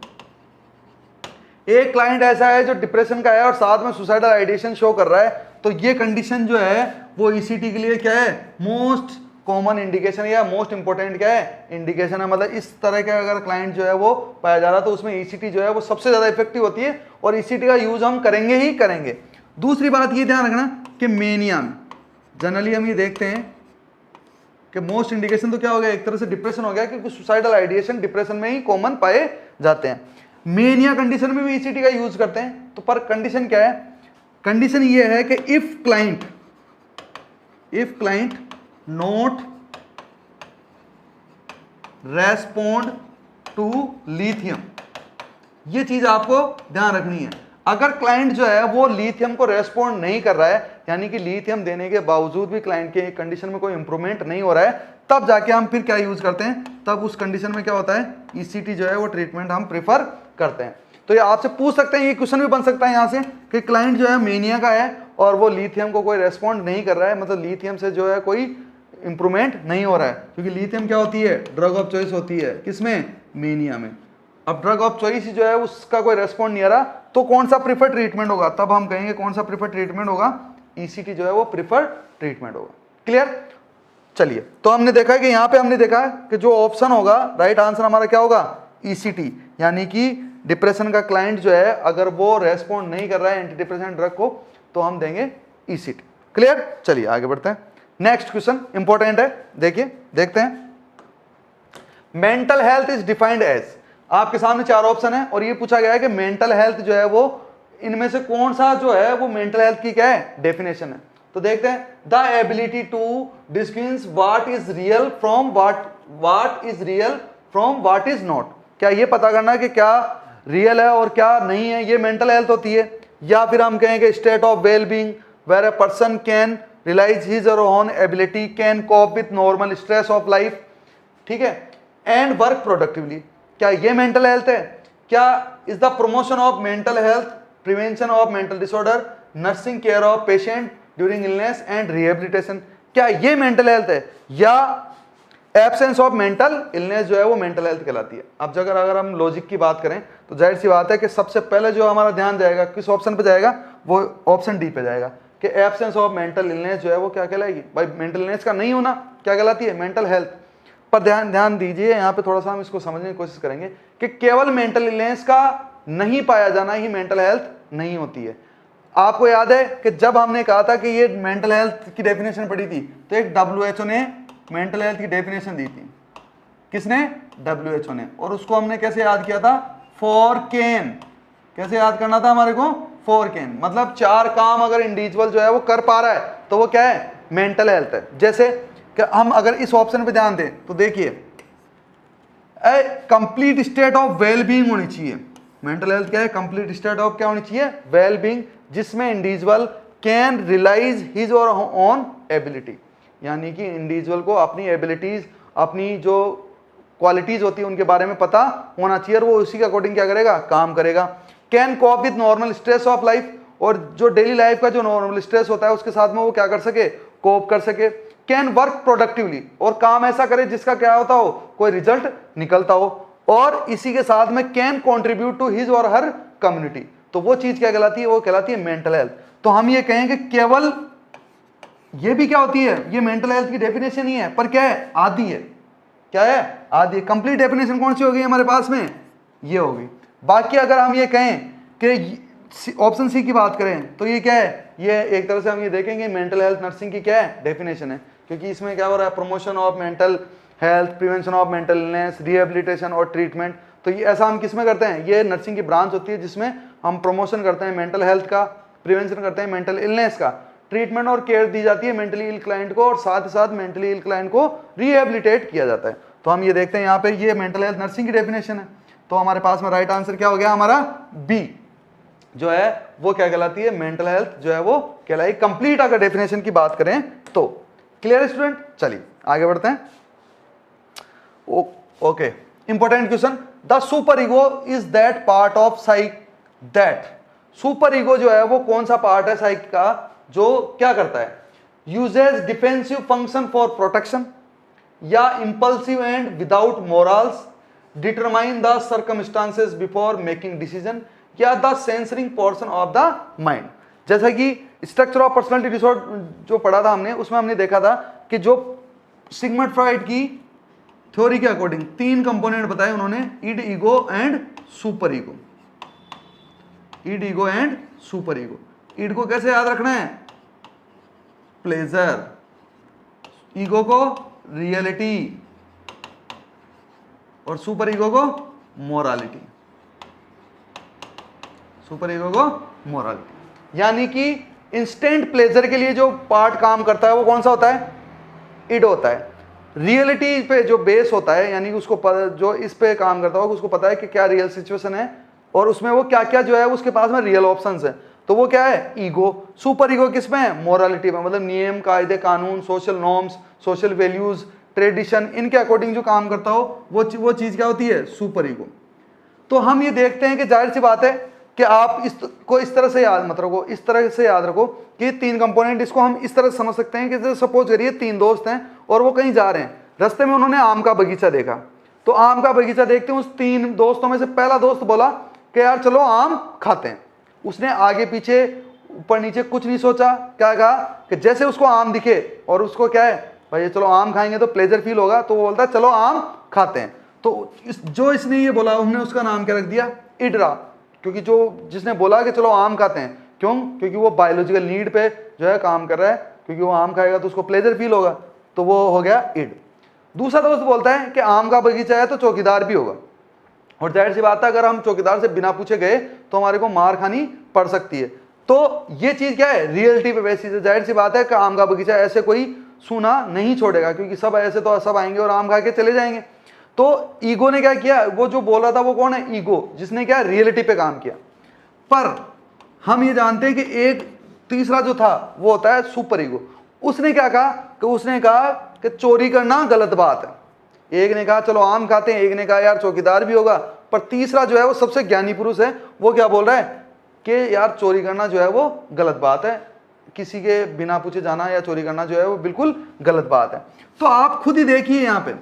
एक क्लाइंट ऐसा है जो डिप्रेशन का है और साथ में सुसाइडल आइडिएशन शो कर रहा है, तो ये कंडीशन जो है वो ईसीटी के लिए क्या है, मोस्ट कॉमन इंडिकेशन या मोस्ट इंपॉर्टेंट क्या है, इंडिकेशन है। मतलब इस तरह का अगर क्लाइंट जो है वो पाया जा रहा है तो उसमें ईसीटी जो है वो सबसे ज्यादा इफेक्टिव होती है और ईसीटी का यूज हम करेंगे ही करेंगे। दूसरी बात ये ध्यान रखना कि मेनिया में जनरली हम ये देखते हैं कि मोस्ट इंडिकेशन तो क्या हो गया, एक तरह से डिप्रेशन हो गया, क्योंकि सुसाइडल आइडिएशन डिप्रेशन में ही कॉमन पाए जाते हैं। मेनिया कंडीशन में भी ईसीटी का यूज करते हैं। तो पर कंडीशन क्या है, कंडीशन ये है कि if client not respond to lithium, ये चीज आपको ध्यान रखनी है। अगर क्लाइंट जो है वो लिथियम को रेस्पॉन्ड नहीं कर रहा है, यानी कि लिथियम देने के बावजूद भी क्लाइंट के कंडीशन में कोई इंप्रूवमेंट नहीं हो रहा है, तब जाके हम फिर क्या यूज करते हैं, तब उस कंडीशन में क्या होता है, ईसीटी जो है वो ट्रीटमेंट हम प्रीफर करते हैं। तो ये आपसे पूछ सकते हैं, ये क्वेश्चन भी बन सकता है यहाँ से कि क्लाइंट जो है मेनिया का है और वो लिथियम को कोई रेस्पॉन्ड नहीं कर रहा है, मतलब लिथियम से जो है कोई इंप्रूवमेंट नहीं हो रहा है, क्योंकि लिथियम क्या होती है, ड्रग ऑफ चॉइस होती है, किसमें, मेनिया में। अब ड्रग ऑफ चॉइस जो है उसका कोई रेस्पॉन्ड नहीं आ रहा, तो कौन सा प्रीफर्ड ट्रीटमेंट होगा, तब हम कहेंगे कौन सा प्रीफर्ड ट्रीटमेंट होगा, ईसीटी जो है वो प्रीफर्ड ट्रीटमेंट होगा। क्लियर। चलिए, तो हमने देखा है कि यहाँ पे हमने देखा कि जो ऑप्शन होगा, राइट आंसर हमारा क्या होगा, ईसीटी, यानी कि डिप्रेशन का क्लाइंट जो है अगर वो रेस्पॉन्ड नहीं कर रहा है एंटी डिप्रेशन ड्रग को, तो हम देंगे ईसीटी। क्लियर। चलिए आगे बढ़ते हैं, नेक्स्ट क्वेश्चन इंपॉर्टेंट है, देखिए देखते हैं। Mental health is defined as, आपके सामने चार ऑप्शन है और ये पूछा गया है कि मेंटल हेल्थ जो है वो इनमें से कौन सा जो है वो मेंटल हेल्थ की क्या है, डेफिनेशन है। तो देखते हैं, the ability to distinguish what is real from what is real from what is not. क्या ये पता करना है कि क्या रियल है और क्या नहीं है, ये मेंटल हेल्थ होती है। या फिर हम कहेंगे state of well being where a person can realize his और own ability, can cope with normal stress of life, ठीक है, एंड वर्क प्रोडक्टिवली। क्या ये मेंटल हेल्थ है। क्या is the promotion of mental health, prevention of mental disorder, nursing care of patient during illness and rehabilitation, क्या ये mental health है, या एब्सेंस ऑफ मेंटल इलनेस जो है वो मेंटल हेल्थ कहलाती है। अब जगह अगर हम लॉजिक की बात करें तो जाहिर सी बात है कि सबसे पहले जो हमारा ध्यान जाएगा किस ऑप्शन पे जाएगा, वो ऑप्शन डी पे जाएगा कि एब्सेंस ऑफ मेंटल इलनेस जो है वो क्या कहलाएगी, भाई मेंटल इलनेस का नहीं होना क्या कहलाती है, मेंटल हेल्थ। पर ध्यान दीजिए, यहाँ पे थोड़ा सा हम इसको समझने की कोशिश करेंगे कि केवल मेंटल इलनेस का नहीं पाया जाना ही मेंटल हेल्थ नहीं होती है। आपको याद है कि जब हमने कहा था कि ये मेंटल हेल्थ की डेफिनेशन पढ़ी थी, तो एक WHO ने मेंटल हेल्थ की डेफिनेशन दी थी। किसने, WHO ने। और उसको हमने कैसे याद किया था, फॉर कैन। कैसे याद करना था हमारे को, फॉर कैन, मतलब चार काम अगर इंडिविजुअल जो है वो कर पा रहा है तो वो क्या है, मेंटल हेल्थ है। जैसे कि हम अगर इस ऑप्शन पे ध्यान दें तो देखिए, complete state of well being होनी चाहिए, मेंटल हेल्थ क्या है? कंप्लीट स्टेट ऑफ क्या होनी चाहिए? वेल बीइंग, जिसमें इंडिविजुअल कैन रियलाइज हिज और ऑन एबिलिटी, यानी कि इंडिविजुअल को अपनी एबिलिटीज, अपनी जो क्वालिटीज होती है उनके बारे में पता होना चाहिए और वो उसी के अकॉर्डिंग क्या करेगा? काम करेगा। Can corp with normal stress of life, और जो डेली लाइफ का जो नॉर्मल स्ट्रेस होता है उसके साथ में वो क्या कर सके? कोप कर सके। कैन वर्क प्रोडक्टिवली, और काम ऐसा करे जिसका क्या होता हो? कोई रिजल्ट निकलता हो। और इसी के साथ में कैन कॉन्ट्रीब्यूट टू हिज और हर कम्युनिटी, तो वो चीज क्या कहलाती है? वो कहलाती है मेंटल हेल्थ। तो हम ये कहेंगे केवल ये भी क्या होती है? ये मेंटल हेल्थ की डेफिनेशन ही है, पर क्या है? आधी है। क्या है? आधी। कंप्लीट डेफिनेशन कौन सी होगी हमारे पास में? ये होगी। बाकी अगर हम ये कहें कि ऑप्शन सी की बात करें तो ये क्या है? ये एक तरह से हम ये देखेंगे मेंटल हेल्थ नर्सिंग की क्या है? डेफिनेशन है, क्योंकि इसमें क्या हो रहा है? Promotion of mental health, prevention of mental illness, rehabilitation और ट्रीटमेंट। तो ये ऐसा हम किस में करते हैं? ये नर्सिंग की ब्रांच होती है जिसमें हम प्रमोशन करते हैं मेंटल हेल्थ का, प्रिवेंशन करते हैं मेंटल इलनेस का, ट्रीटमेंट और केयर दी जाती है मेंटली इल क्लाइंट को, और साथ ही साथ मेंटली इल क्लाइंट को रिहेबिलिटेट किया जाता है। तो हम ये देखते हैं यहाँ पे ये मेंटल हेल्थ नर्सिंग की डेफिनेशन है। तो हमारे पास में राइट आंसर क्या हो गया हमारा? बी जो है वो क्या कहलाती है? मेंटल हेल्थ जो है वो कहलाई कंप्लीट। अगर डेफिनेशन की बात करें तो क्लियर स्टूडेंट? चलिए आगे बढ़ते हैं। Okay, important question, the super ego is that part of psych that, super ego जो है वो कौन सा पार्ट है साइक का जो क्या करता है? Uses defensive function for protection, या impulsive and without morals, determine the circumstances before making decision, या the censoring portion of the mind. जैसा कि स्ट्रक्चर ऑफ पर्सनालिटी डिसऑर्डर जो पढ़ा था हमने, उसमें हमने देखा था कि जो सिगमंड फ्रॉइड की थ्योरी के अकॉर्डिंग 3 कंपोनेंट बताए उन्होंने, id, ego and super ego. Id, ego and super ego. Id को कैसे याद रखना है? प्लेजर, ईगो को रियलिटी, और सुपर ईगो को मोरालिटी। सुपर ईगो को मोरालिटी, यानी कि इंस्टेंट प्लेजर के लिए जो पार्ट काम करता है वो कौन सा होता है? इड होता है। रियलिटी पे जो बेस होता है, यानी उसको जो इस पे काम करता होगा उसको पता है कि क्या रियल सिचुएशन है और उसमें वो क्या क्या जो है उसके पास में रियल ऑप्शंस है, तो वो क्या है? ईगो। सुपर ईगो किस में है? मोरालिटी में, मतलब नियम, कायदे, कानून, social norms, social values, tradition, इनके अकॉर्डिंग जो काम करता हो वो चीज क्या होती है? Super ego. तो हम ये देखते हैं कि जाहिर सी बात है कि आप इसको इस तरह से याद मत रखो, इस तरह से याद रखो कि 3 कंपोनेंट, इसको हम इस तरह से समझ सकते हैं कि जैसे सपोज करिए 3 दोस्त हैं और वो कहीं जा रहे हैं, रास्ते में उन्होंने आम का बगीचा देखा, तो आम का बगीचा देखते हैं उस 3 दोस्तों में से पहला दोस्त बोला कि यार चलो आम खाते हैं। उसने आगे पीछे ऊपर नीचे कुछ नहीं सोचा, क्या कहा कि जैसे उसको आम दिखे और उसको क्या है भाई चलो आम खाएंगे तो प्लेजर फील होगा, तो वो बोलता है चलो आम खाते हैं। तो जो इसने ये बोला हमने उसका नाम क्या रख दिया? इडरा, क्योंकि जो जिसने बोला कि चलो आम खाते हैं, क्यों? क्योंकि वो बायोलॉजिकल नीड पे जो है काम कर रहा है, क्योंकि वो आम खाएगा तो उसको प्लेजर फील होगा, तो वो हो गया इड। दूसरा दोस्त बोलता है कि आम का बगीचा है तो चौकीदार भी होगा, और जाहिर सी बात है अगर हम चौकीदार से बिना पूछे गए तो हमारे को मार खानी पड़ सकती है। तो ये चीज क्या है? रियलिटी पे बेसिस है। जाहिर सी बात है कि आम का बगीचा ऐसे कोई सूना नहीं छोड़ेगा, क्योंकि सब ऐसे तो सब आएंगे और आम खा के चले जाएंगे। तो ईगो ने क्या किया? वो जो बोला था वो कौन है? ईगो, जिसने क्या रियलिटी पे काम किया। पर हम ये जानते हैं कि एक तीसरा जो था वो होता है सुपर ईगो। उसने क्या कहा? कि उसने कहा कि चोरी करना गलत बात है। एक ने कहा चलो आम खाते हैं, एक ने कहा यार चौकीदार भी होगा, पर तीसरा जो है वो सबसे ज्ञानी पुरुष है, वो क्या बोल रहा है कि यार चोरी करना जो है वो गलत बात है, किसी के बिना पूछे जाना या चोरी करना जो है वो बिल्कुल गलत बात है। तो आप खुद ही देखिए यहाँ पे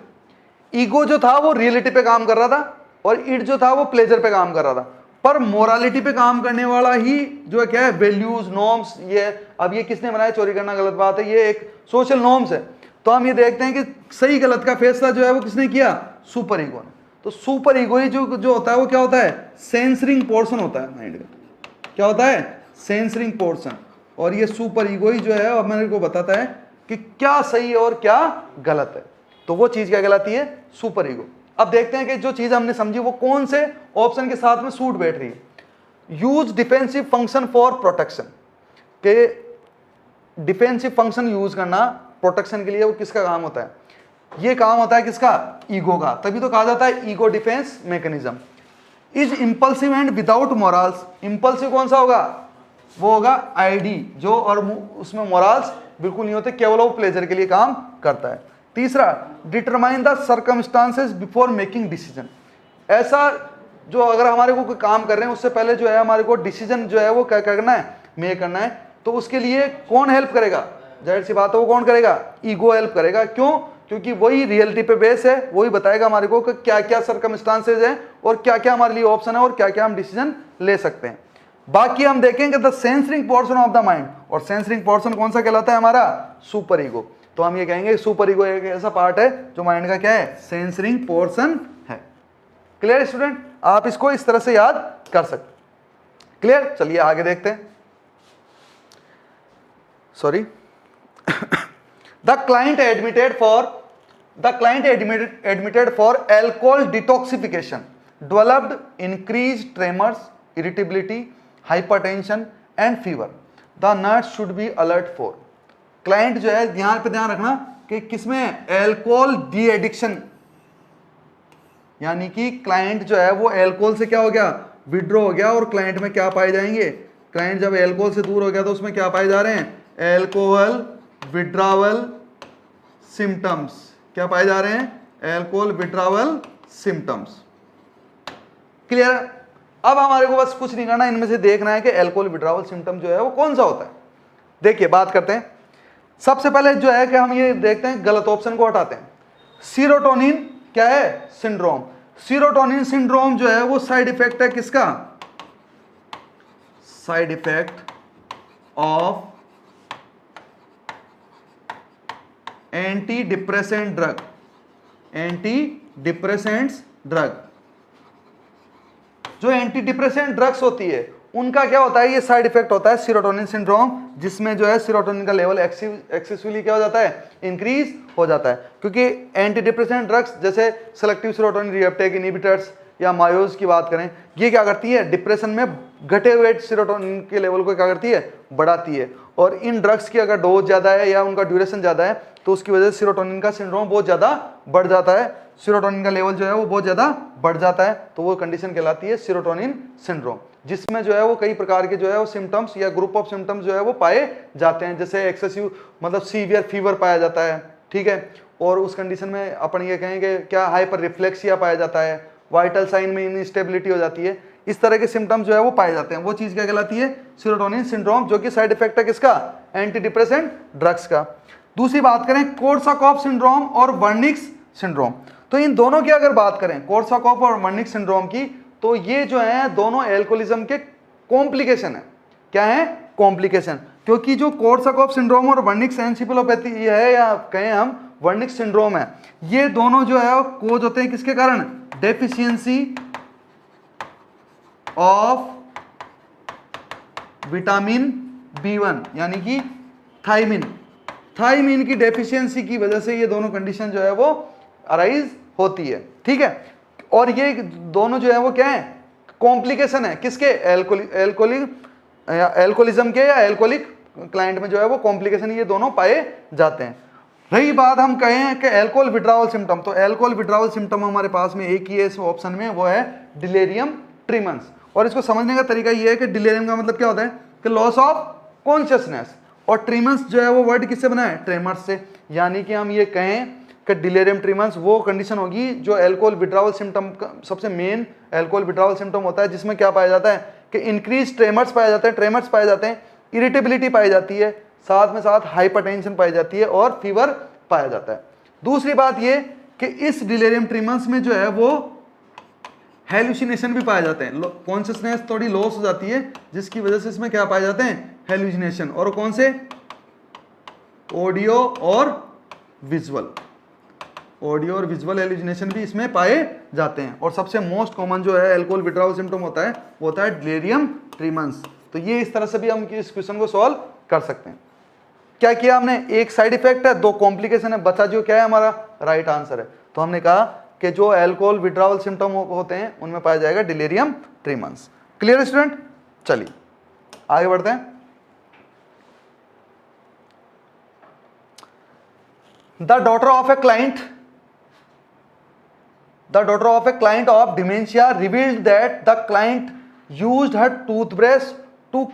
ईगो जो था वो रियलिटी पे काम कर रहा था और इड जो था वो प्लेजर पे काम कर रहा था, पर मोरालिटी पे काम करने वाला ही जो है क्या है? Values, norms. ये अब ये किसने बनाया? चोरी करना गलत बात है, ये एक सोशल नॉर्म्स है। तो हम ये देखते हैं कि सही गलत का फैसला जो है वो किसने किया? सुपर ईगो ने। तो सुपर ईगो ही जो होता है वो क्या होता है? सेंसरिंग पोर्शन होता है माइंड का। क्या होता है? Censoring portion. और ये सुपर ईगो ही जो है अब मेरे को बताता है कि क्या सही है और क्या गलत है। तो वो चीज क्या कहलाती है? Super ego. अब देखते हैं कि जो चीज हमने समझी वो कौन से ऑप्शन के साथ में सूट बैठ रही है। Use defensive function for protection, के डिफेंसिव फंक्शन यूज करना प्रोटेक्शन के लिए वो किसका काम होता है? ये काम होता है किसका? ईगो का। तभी तो कहा जाता है ego defence mechanism. Is impulsive and without morals. Impulsive कौन सा होगा, वो होगा आईडी, जो और उसमें मोरल्स बिल्कुल नहीं होते, केवल वो प्लेजर के लिए काम करता है। तीसरा, determine the circumstances before making decision. ऐसा जो अगर हमारे को कोई काम कर रहे हैं उससे पहले जो है हमारे को डिसीजन जो है वो क्या करना है, मेक करना है, तो उसके लिए कौन हेल्प करेगा, जाहिर सी बात है वो कौन करेगा, ईगो हेल्प करेगा। क्यों, क्योंकि वही रियलिटी पे बेस है, वही बताएगा हमारे को कि क्या क्या सर्कमस्टांसेस हैं और क्या क्या हमारे लिए ऑप्शन है और क्या क्या हम डिसीजन ले सकते हैं। बाकी हम देखेंगे the censoring portion of the mind, और सेंसरिंग पोर्शन कौन सा कहलाता है हमारा, सुपर ईगो। तो हम ये कहेंगे सुपर ईगो एक ऐसा पार्ट है जो माइंड का क्या है, सेंसरिंग पोर्शन है। क्लियर स्टूडेंट, आप इसको इस तरह से याद कर सकते। क्लियर, चलिए आगे देखते हैं। Sorry the client admitted for alcohol detoxification developed increase tremors, irritability, hypertension and fever. The nurse should be alert for. Client जो है ध्यान रखना कि किसमें, एल्कोहल डी एडिक्शन, यानी कि क्लाइंट जो है वो एल्कोहल से क्या हो गया, विड्रॉ हो गया। और क्लाइंट में क्या पाए जाएंगे, क्लाइंट जब एल्कोहल से दूर हो गया तो उसमें क्या पाए जा रहे हैं, एल्कोहल विड्रावल सिम्टम्स। क्या पाए जा रहे हैं, एल्कोहल विड्रावल सिम्टम्स। क्लियर। अब हमारे को बस कुछ नहीं करना, इनमें से देखना है कि एल्कोहल विड्रावल सिम्टम जो है वो कौन सा होता है। देखिए बात करते हैं। सबसे पहले जो है कि हम ये देखते हैं, गलत ऑप्शन को हटाते हैं। सीरोटोनिन क्या है, सिंड्रोम। सीरोटोनिन सिंड्रोम जो है वो साइड इफेक्ट है किसका, side effect of anti depressant drug, anti depressants drug. जो एंटी डिप्रेसेंट ड्रग्स होती है उनका क्या होता है, ये साइड इफेक्ट होता है सीरोटोनिन सिंड्रोम, जिसमें जो है सीरोटोनिन का लेवल एक्सेसिवली क्या हो जाता है, इंक्रीज हो जाता है। क्योंकि एंटी डिप्रेसेंट ड्रग्स जैसे सेलेक्टिव सीरोटोनिन रीअपटेक इनहिबिटर्स या मायोज की बात करें, ये क्या करती है, डिप्रेशन में घटे हुए सीरोटोनिन के लेवल को क्या करती है, बढ़ाती है। और इन ड्रग्स की अगर डोज ज़्यादा है या उनका ड्यूरेशन ज़्यादा है तो उसकी वजह से सीरोटोनिन का सिंड्रोम बहुत ज़्यादा बढ़ जाता है, सीरोटोनिन का लेवल जो है वो बहुत ज़्यादा बढ़ जाता है। तो वो कंडीशन कहलाती है सीरोटोनिन सिंड्रोम, जिसमें जो है वो कई प्रकार के जो है वो सिम्टम्स या ग्रुप ऑफ सिम्टम्स जो है वो पाए जाते हैं। जैसे एक्सेसिव मतलब सीवियर फीवर पाया जाता है, ठीक है, और उस कंडीशन में अपन ये कहेंगे क्या, हाइपर रिफ्लेक्सिया पाया जाता है, वाइटल साइन में इनस्टेबिलिटी हो जाती है। इस तरह के सिम्टम्स जो है वो पाए जाते हैं। वो चीज़ क्या कहलाती है, सीरोटोनिन सिंड्रोम, जो कि साइड इफेक्ट है किसका, एंटी डिप्रेसेंट ड्रग्स का। दूसरी बात करें कोर्साकॉफ सिंड्रोम और वर्निक्स सिंड्रोम, तो इन दोनों की अगर बात करें, कोर्साकॉफ और वर्निक्स सिंड्रोम की, तो ये जो है दोनों एल्कोहलिज्म के कॉम्प्लिकेशन है। क्या है, कॉम्प्लिकेशन। क्योंकि जो कोर्साकॉफ सिंड्रोम और वर्निक्स एनसेफेलोपैथी है, या कहें हम वर्निक्स सिंड्रोम है, ये दोनों जो है कोज होते हैं किसके कारण, डेफिशिएंसी ऑफ विटामिन B1 यानी कि थाइमिन की डेफिशिएंसी की वजह से ये दोनों कंडीशन जो है वो अराइज होती है, ठीक है। और ये दोनों जो है वो क्या है, कॉम्प्लिकेशन है किसके, एल्कोहलिज्म के या एल्कोहलिक क्लाइंट में जो है वो कॉम्प्लिकेशन ये दोनों पाए जाते हैं। रही बात हम कहें कि अल्कोहल विड्रावल सिम्टम, तो अल्कोहल विड्रावल सिम्टम हमारे पास में एक ही है इस ऑप्शन में, वो है डिलेरियम ट्रीमंस। और इसको समझने का तरीका ये है कि डिलेरियम का मतलब क्या होता है कि लॉस ऑफ कॉन्शियसनेस, और ट्रीमंस जो है वो वर्ड किससे बना है, ट्रेमर्स से। यानी कि हम ये कहें कि डिलेरियम ट्रीमंस वो कंडीशन होगी जो अल्कोहल विड्रावल सिम्टम का सबसे मेन अल्कोहल विड्रावल सिम्टम होता है, जिसमें क्या पाया जाता है कि इंक्रीज ट्रेमर्स पाए जाते हैं, ट्रेमर्स पाए जाते हैं, इरिटेबिलिटी पाई जाती है, साथ में साथ हाइपरटेंशन पाई जाती है और फीवर पाया जाता है। दूसरी बात ये कि इस डिलेरियम ट्रीमंस में जो है वो हेलुसिनेशन भी पाए जाते हैं, कॉन्शियसनेस थोड़ी लॉस हो जाती है, जिसकी वजह से इसमें क्या पाए जाते हैं, हेलुसिनेशन। और कौन से, ऑडियो और विजुअल, ऑडियो और विजुअल हेलुसिनेशन भी इसमें पाए जाते हैं। और सबसे मोस्ट कॉमन जो है अल्कोहल विड्रावल सिम्टम होता है वो होता है डिलेरियम ट्रीमंस। तो ये इस तरह से भी हम इस क्वेश्चन को सॉल्व कर सकते हैं। क्या किया हमने, एक साइड इफेक्ट है, दो कॉम्प्लिकेशन है, बचा जो क्या है हमारा राइट आंसर है। तो हमने कहा कि जो अल्कोहल विड्रावल सिम्टम होते हैं उनमें पाया जाएगा डिलेरियम ट्रीमंस। क्लियर स्टूडेंट, चलिए आगे बढ़ते हैं। The daughter of a client the daughter of a client of dementia revealed that the client used her toothbrush to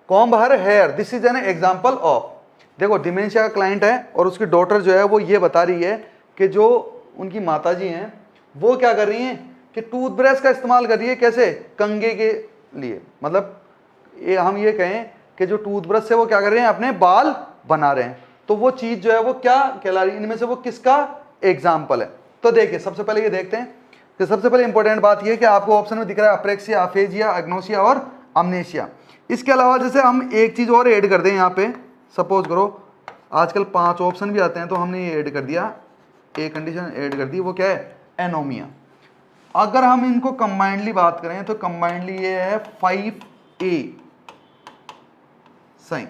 comb her hair, this is an example of. देखो dementia का client है और उसकी daughter जो है वो ये बता रही है कि जो उनकी माताजी हैं वो क्या कर रही हैं कि टूथब्रश का इस्तेमाल कर रही है, कैसे, कंघे के लिए। मतलब ये हम ये कहें कि जो टूथब्रश से वो क्या कर रहे हैं, अपने बाल बना रहे हैं। तो वो चीज़ जो है वो क्या कहला रही है, इनमें से वो किसका एग्जाम्पल है। तो देखिए सबसे पहले ये देखते हैं कि सबसे पहले इंपॉर्टेंट बात ये है कि आपको ऑप्शन में दिख रहा है अप्रेक्सिया, अफेजिया, एग्नोसिया और अमनेशिया। इसके अलावा जैसे हम एक चीज़ और ऐड कर दें यहाँ पे, सपोज करो आजकल 5 ऑप्शन भी आते हैं, तो हमने ये ऐड कर दिया, एक कंडीशन ऐड कर दी, वो क्या है, एनोमिया। अगर हम इनको कंबाइंडली बात करें तो कंबाइंडली ये है 5A साइन।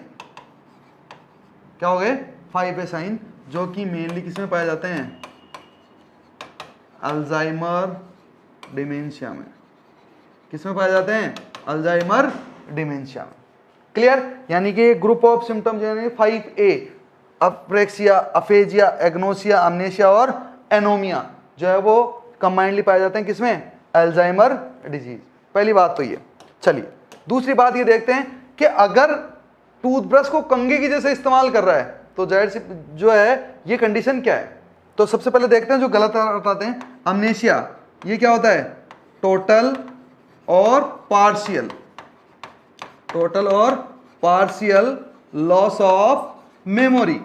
क्या हो गए, 5A साइन, जो कि मेनली किस में पाए जाते हैं, अल्जाइमर डिमेंशिया में। किस में पाए जाते हैं, अल्जाइमर डिमेंशिया में। क्लियर, यानी कि ग्रुप ऑफ सिम्टम जो है 5A, अप्रेक्सिया, अफेजिया, एग्नोसिया, अमनेशिया और एनोमिया जो है वो कंबाइंडली पाए जाते हैं किसमें, अल्जाइमर डिजीज। पहली बात तो ये। चलिए दूसरी बात ये देखते हैं कि अगर टूथब्रश को कंघे की जैसे इस्तेमाल कर रहा है तो जाहिर सी जो है ये कंडीशन क्या है। तो सबसे पहले देखते हैं जो गलत बताते हैं, अमनेशिया ये क्या होता है, टोटल और पार्शियल, टोटल और पार्शियल लॉस ऑफ मेमोरी।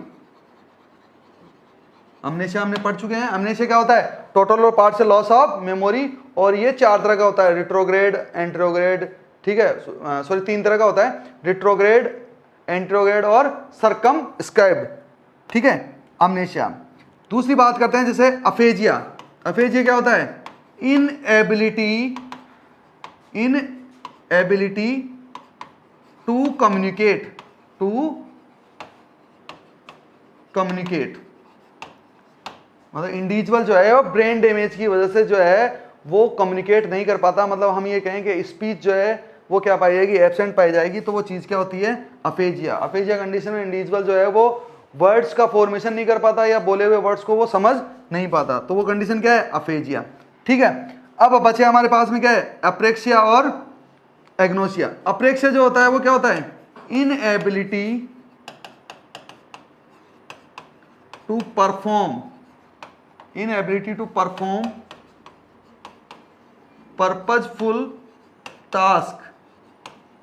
अमनेशिया हमने पढ़ चुके हैं, अमनेशिया क्या होता है, टोटल और पार्शियल लॉस ऑफ मेमोरी। और ये 4 तरह का होता है, रिट्रोग्रेड, एंट्रोग्रेड, ठीक है, सॉरी 3 तरह का होता है, रिट्रोग्रेड, एंट्रोग्रेड और सर्कमस्क्राइब्ड, ठीक है, अमनेशिया। दूसरी बात करते हैं जैसे अफेजिया। अफेजिया क्या होता है, इनएबिलिटी टू कम्युनिकेट, मतलब इंडिविजुअल जो है वो ब्रेन डैमेज की वजह से जो है वो कम्युनिकेट नहीं कर पाता। मतलब हम ये कहें कि स्पीच जो है वो क्या पाई जाएगी, एब्सेंट पाई जाएगी। तो वो चीज़ क्या होती है, अफेजिया। अफेजिया कंडीशन में इंडिविजुअल जो है वो वर्ड्स का फॉर्मेशन नहीं कर पाता या बोले हुए वर्ड्स को वो समझ नहीं पाता। तो वो कंडीशन क्या है, अफेजिया, ठीक है। अब बचे हमारे पास में क्या है, अप्रेक्सिया और एग्नोसिया। अप्रेक्सिया जो होता है वो क्या होता है, inability to perform purposeful task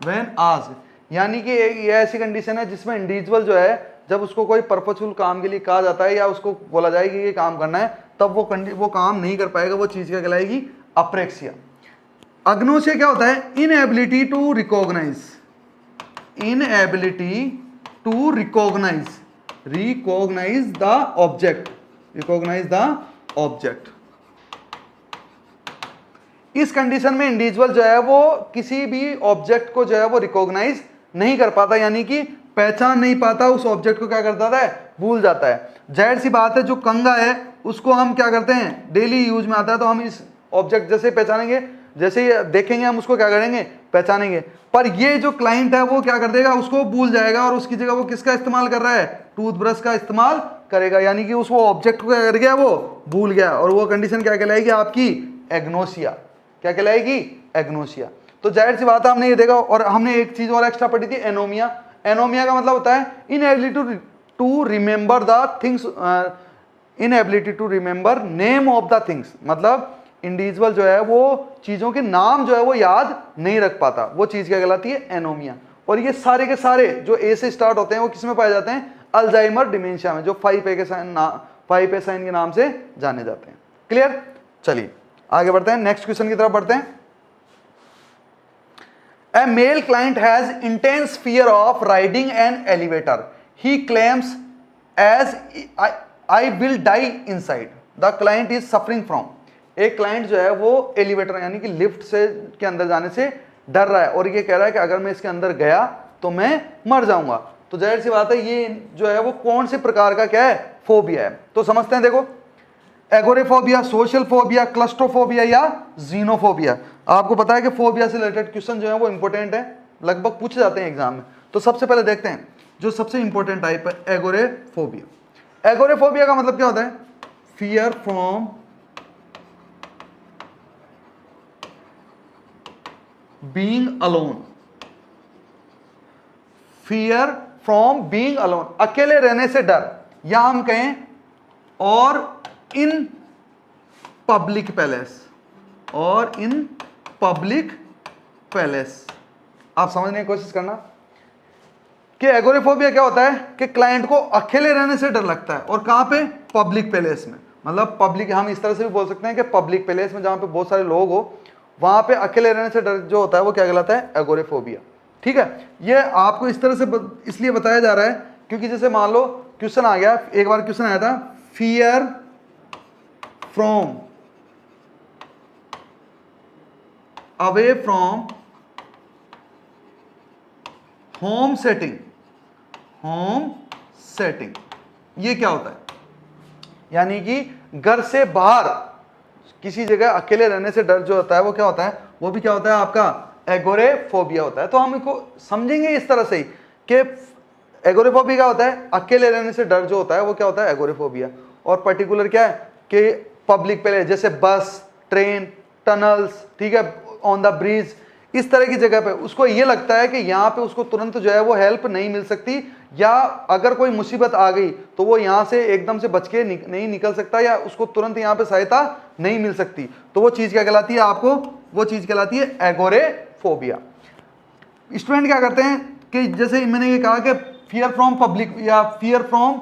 when asked. यानी कि ये ऐसी कंडीशन है जिसमें इंडिविजुअल जो है जब उसको कोई पर्पजफुल काम के लिए कहा जाता है या उसको बोला जाए कि ये काम करना है, तब वो काम नहीं कर पाएगा, वो चीज़ क्या कहलाएगी, अप्रेक्सिया। एग्नोसिया क्या होता है, inability to recognise the object. इस कंडीशन में इंडिविजुअल जो है वो किसी भी ऑब्जेक्ट को जो है वो रिकॉग्नाइज नहीं कर पाता, यानी कि पहचान नहीं पाता, उस ऑब्जेक्ट को क्या करता है, भूल जाता है। जाहिर सी बात है जो कंघा है उसको हम क्या करते हैं, डेली यूज में आता है, तो हम इस ऑब्जेक्ट जैसे पहचानेंगे, जैसे ही देखेंगे हम उसको क्या करेंगे, पहचानेंगे। पर ये जो क्लाइंट है वो क्या कर देगा, उसको भूल जाएगा और उसकी जगह वो किसका इस्तेमाल कर रहा है, टूथब्रश का इस्तेमाल करेगा, यानी कि उसको ऑब्जेक्ट को क्या कर गया, वो भूल गया। और वो कंडीशन क्या कहलाएगी आपकी, एग्नोसिया। क्या कहलाएगी, एग्नोसिया। तो जाहिर सी बात है हमने ये देखा। और हमने एक चीज और एक्स्ट्रा पढ़ी थी, एनोमिया। एनोमिया का मतलब होता है inability to remember the things, inability to remember name of the things. मतलब इंडिविजुअल जो है वो चीज़ों के नाम जो है वो याद नहीं रख पाता, वो चीज़ क्या कहलाती है, एनोमिया। और ये सारे के सारे जो ए से स्टार्ट होते हैं वो किस में पाए जाते हैं, अल्जाइमर डिमेंशिया में, जो 5A साइन के नाम से जाने जाते हैं। क्लियर, चलिए आगे बढ़ते हैं, नेक्स्ट क्वेश्चन की तरफ बढ़ते हैं। A male client has intense fear of riding an elevator. He claims as I will die inside. The client is suffering from. एक क्लाइंट जो है वो एलिवेटर यानी कि लिफ्ट से के अंदर जाने से डर रहा है और ये कह रहा है कि अगर मैं इसके अंदर गया तो मैं मर जाऊंगा। तो जाहिर सी बात है ये जो है वो कौन से प्रकार का क्या है, फोबिया है। तो समझते हैं, देखो, एगोरेफोबिया, सोशल फोबिया, क्लस्ट्रोफोबिया या जीनोफोबिया। आपको पता है कि फोबिया से रिलेटेड क्वेश्चन जो है वो इंपॉर्टेंट है, लगभग पूछे जाते हैं एग्जाम में। तो सबसे पहले देखते हैं जो सबसे इंपॉर्टेंट टाइप है, एगोरेफोबिया। एगोरेफोबिया का मतलब क्या होता है, fear from being alone, fear from being alone, अकेले रहने से डर, या हम कहें और इन पब्लिक पैलेस, और इन पब्लिक पैलेस। आप समझने की कोशिश करना कि एगोरेफोबिया क्या होता है कि क्लाइंट को अकेले रहने से डर लगता है, और कहां पे, पब्लिक पैलेस में। मतलब पब्लिक, हम इस तरह से भी बोल सकते हैं कि पब्लिक पैलेस में जहां पे बहुत सारे लोग हो, वहां पे अकेले रहने से डर जो होता है वो क्या कहलाता है, एगोरेफोबिया। ठीक है, ये आपको इस तरह से इसलिए बताया जा रहा है क्योंकि जैसे मान लो क्वेश्चन आ गया, एक बार क्वेश्चन आया था, fear from away from home setting, home setting, ये क्या होता है, यानी कि घर से बाहर किसी जगह अकेले रहने से डर जो होता है वो क्या होता है, वो भी क्या होता है आपका एगोरेफोबिया होता है। तो हम इसको समझेंगे इस तरह से ही कि एगोरेफोबिया क्या होता है, अकेले रहने से डर जो होता है वो क्या होता है, एगोरेफोबिया। और पर्टिकुलर क्या है कि पब्लिक प्लेस जैसे बस, ट्रेन, टनल्स, ठीक है, ऑन द ब्रिज, इस तरह की जगह पे उसको ये लगता है कि यहाँ पे उसको तुरंत जो है वो हेल्प नहीं मिल सकती, या अगर कोई मुसीबत आ गई तो वो यहाँ से एकदम से बच के नहीं निकल सकता, या उसको तुरंत यहाँ पे सहायता नहीं मिल सकती। तो वो चीज़ क्या कहलाती है आपको, वो चीज़ कहलाती है एगोरेफोबिया। स्टूडेंट क्या करते हैं कि जैसे मैंने ये कहा कि फियर फ्रॉम पब्लिक या fear from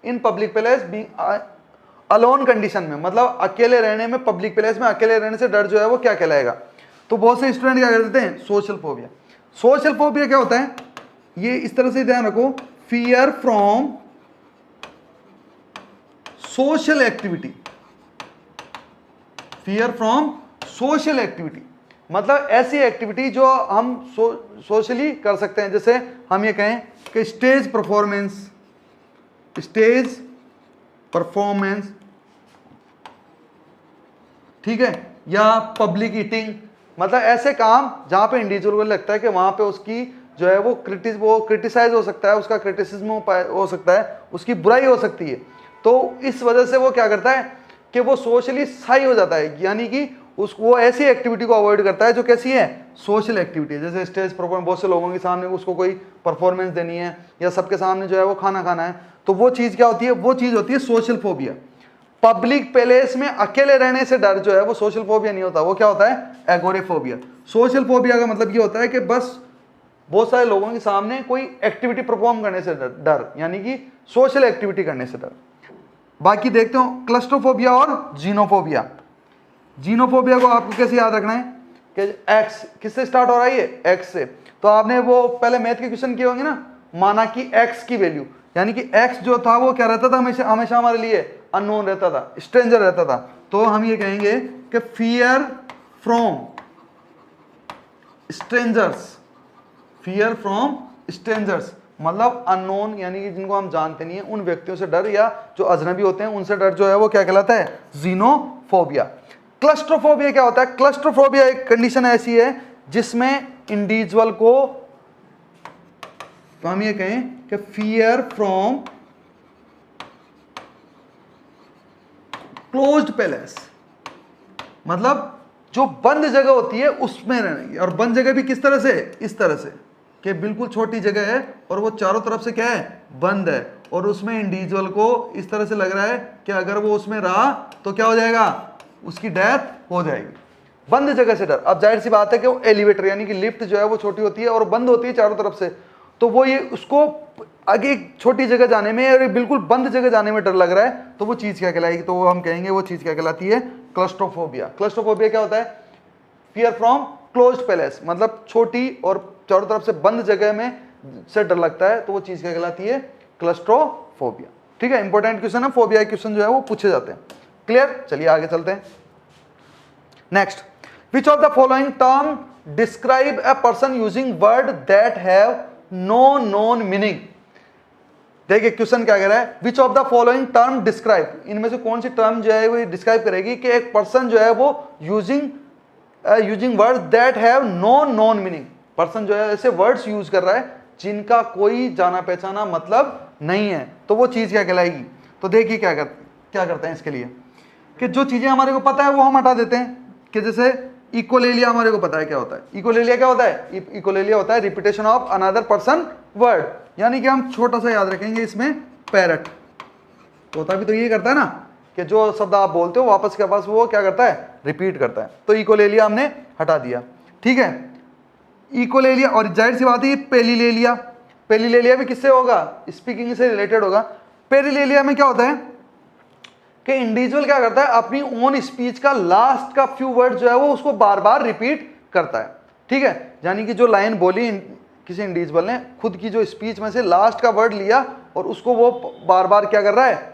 in public place alone condition में, मतलब अकेले रहने में, पब्लिक प्लेस में अकेले रहने से डर जो है वो क्या कहलाएगा। तो बहुत से स्टूडेंट क्या कर देते हैं, सोशल फोबिया। सोशल फोबिया क्या होता है, ये इस तरह से ध्यान रखो, fear from social activity, fear from social activity, मतलब ऐसी एक्टिविटी जो हम सोशली कर सकते हैं। जैसे हम ये कहें कि स्टेज परफॉर्मेंस, स्टेज परफॉर्मेंस, ठीक है, या पब्लिक ईटिंग, मतलब ऐसे काम जहां पे इंडिविजुअल को लगता है कि वहां पे उसकी जो है वो क्रिटिसाइज हो सकता है, उसका क्रिटिसिज्म हो सकता है, उसकी बुराई हो सकती है। तो इस वजह से वो क्या करता है कि वो सोशली सही हो जाता है, यानी कि वो ऐसी एक्टिविटी को अवॉइड करता है जो कैसी है, सोशल एक्टिविटी है। जैसे स्टेज परफॉर्मेंस, बहुत से लोगों के सामने उसको कोई परफॉर्मेंस देनी है, या सबके सामने जो है वो खाना खाना है, तो वो चीज़ क्या होती है, वो चीज़ होती है सोशल फोबिया। पब्लिक प्लेस में अकेले रहने से डर जो है वो सोशल फोबिया नहीं होता, वो क्या होता है, एगोरेफोबिया। सोशल फोबिया का मतलब ये होता है कि बस बहुत सारे लोगों के सामने कोई एक्टिविटी परफॉर्म करने से डर, यानी कि सोशल एक्टिविटी करने से डर। बाकी देखते हो क्लस्ट्रोफोबिया और जीनोफोबिया। जीनोफोबिया को आपको कैसे याद रखना है कि एक्स किससे स्टार्ट हो रहा है, ये एक्स से। तो आपने वो पहले मैथ के क्वेश्चन किए होंगे ना, माना कि एक्स की वैल्यू, यानी कि एक्स जो था वो क्या रहता था, हमेशा हमारे लिए अननोन रहता था, स्ट्रेंजर रहता था। तो हम ये कहेंगे कि fear from strangers, fear from strangers मतलब अननोन, यानी कि जिनको हम जानते नहीं है, उन व्यक्तियों से डर, या जो अजनबी होते हैं उनसे डर जो है वो क्या कहलाता है, जीनोफोबिया। क्लस्ट्रोफोबिया क्या होता है, क्लस्ट्रोफोबिया एक कंडीशन ऐसी है जिसमें इंडिविजुअल को, तो हम ये कहें कि फियर फ्रॉम क्लोज्ड पैलेस, मतलब जो बंद जगह होती है उसमें रहने की। और बंद जगह भी किस तरह से, इस तरह से कि बिल्कुल छोटी जगह है और वो चारों तरफ से क्या है, बंद है, और उसमें इंडिविजुअल को इस तरह से लग रहा है कि अगर वो उसमें रहा तो क्या हो जाएगा, उसकी डेथ हो जाएगी। बंद जगह से डर। अब जाहिर सी बात है कि वो एलिवेटर यानी कि लिफ्ट जो है वो छोटी होती है और बंद होती है चारों तरफ से, तो वो ये उसको आगे छोटी जगह जाने में और बिल्कुल बंद जगह जाने में डर लग रहा है, तो वो चीज़ क्या कहलाएगी, तो हम कहेंगे वो चीज़ क्या कहलाती है, क्लस्ट्रोफोबिया। क्लस्ट्रोफोबिया क्या होता है, फियर फ्रॉम क्लोज्ड पैलेस, मतलब छोटी और चारों तरफ से बंद जगह में से डर लगता है, तो वो चीज़ क्या कहलाती है, क्लस्ट्रोफोबिया। ठीक है, इंपॉर्टेंट क्वेश्चन है, फोबिया क्वेश्चन जो है वो पूछे जाते हैं। क्लियर, चलिए आगे चलते हैं। Next, which of the following term describe a person using word that have no known meaning. देखिए क्वेश्चन क्या कह रहा है, which of the following term describe, इनमें से कौन सी टर्म जो है वो डिस्क्राइब करेगी कि एक पर्सन जो है वो using word that have no known meaning, person जो है ऐसे वर्ड्स यूज कर रहा है जिनका कोई जाना पहचाना मतलब नहीं है, तो वो चीज क्या कहलाएगी। तो देखिए क्या करते हैं इसके लिए कि जो चीजें हमारे को पता है वो हम हटा देते हैं, कि जैसे इकोलेलिया हमारे को पता है क्या होता है। इकोलेलिया क्या होता है? इकोलेलिया होता है repetition of another person word, यानी कि हम छोटा सा याद रखेंगे इसमें पैरट तोता भी तो ये करता है ना कि जो शब्द आप बोलते हो वापस के पास वो क्या करता है? रिपीट करता है। तो इकोलेलिया हमने हटा दिया, ठीक है। इकोलेलिया, और जाहिर सी बात है ये पेलिलेलिया, पेलिलेलिया भी किससे होगा? स्पीकिंग से रिलेटेड होगा। पेलिलेलिया में क्या होता है कि इंडिविजुअल क्या करता है? अपनी ओन स्पीच का लास्ट का फ्यू वर्ड जो है वो उसको बार बार रिपीट करता है, ठीक है। यानी कि जो लाइन बोली किसी इंडिविजुअल ने, खुद की जो स्पीच में से लास्ट का वर्ड लिया और उसको वो बार बार क्या कर रहा है?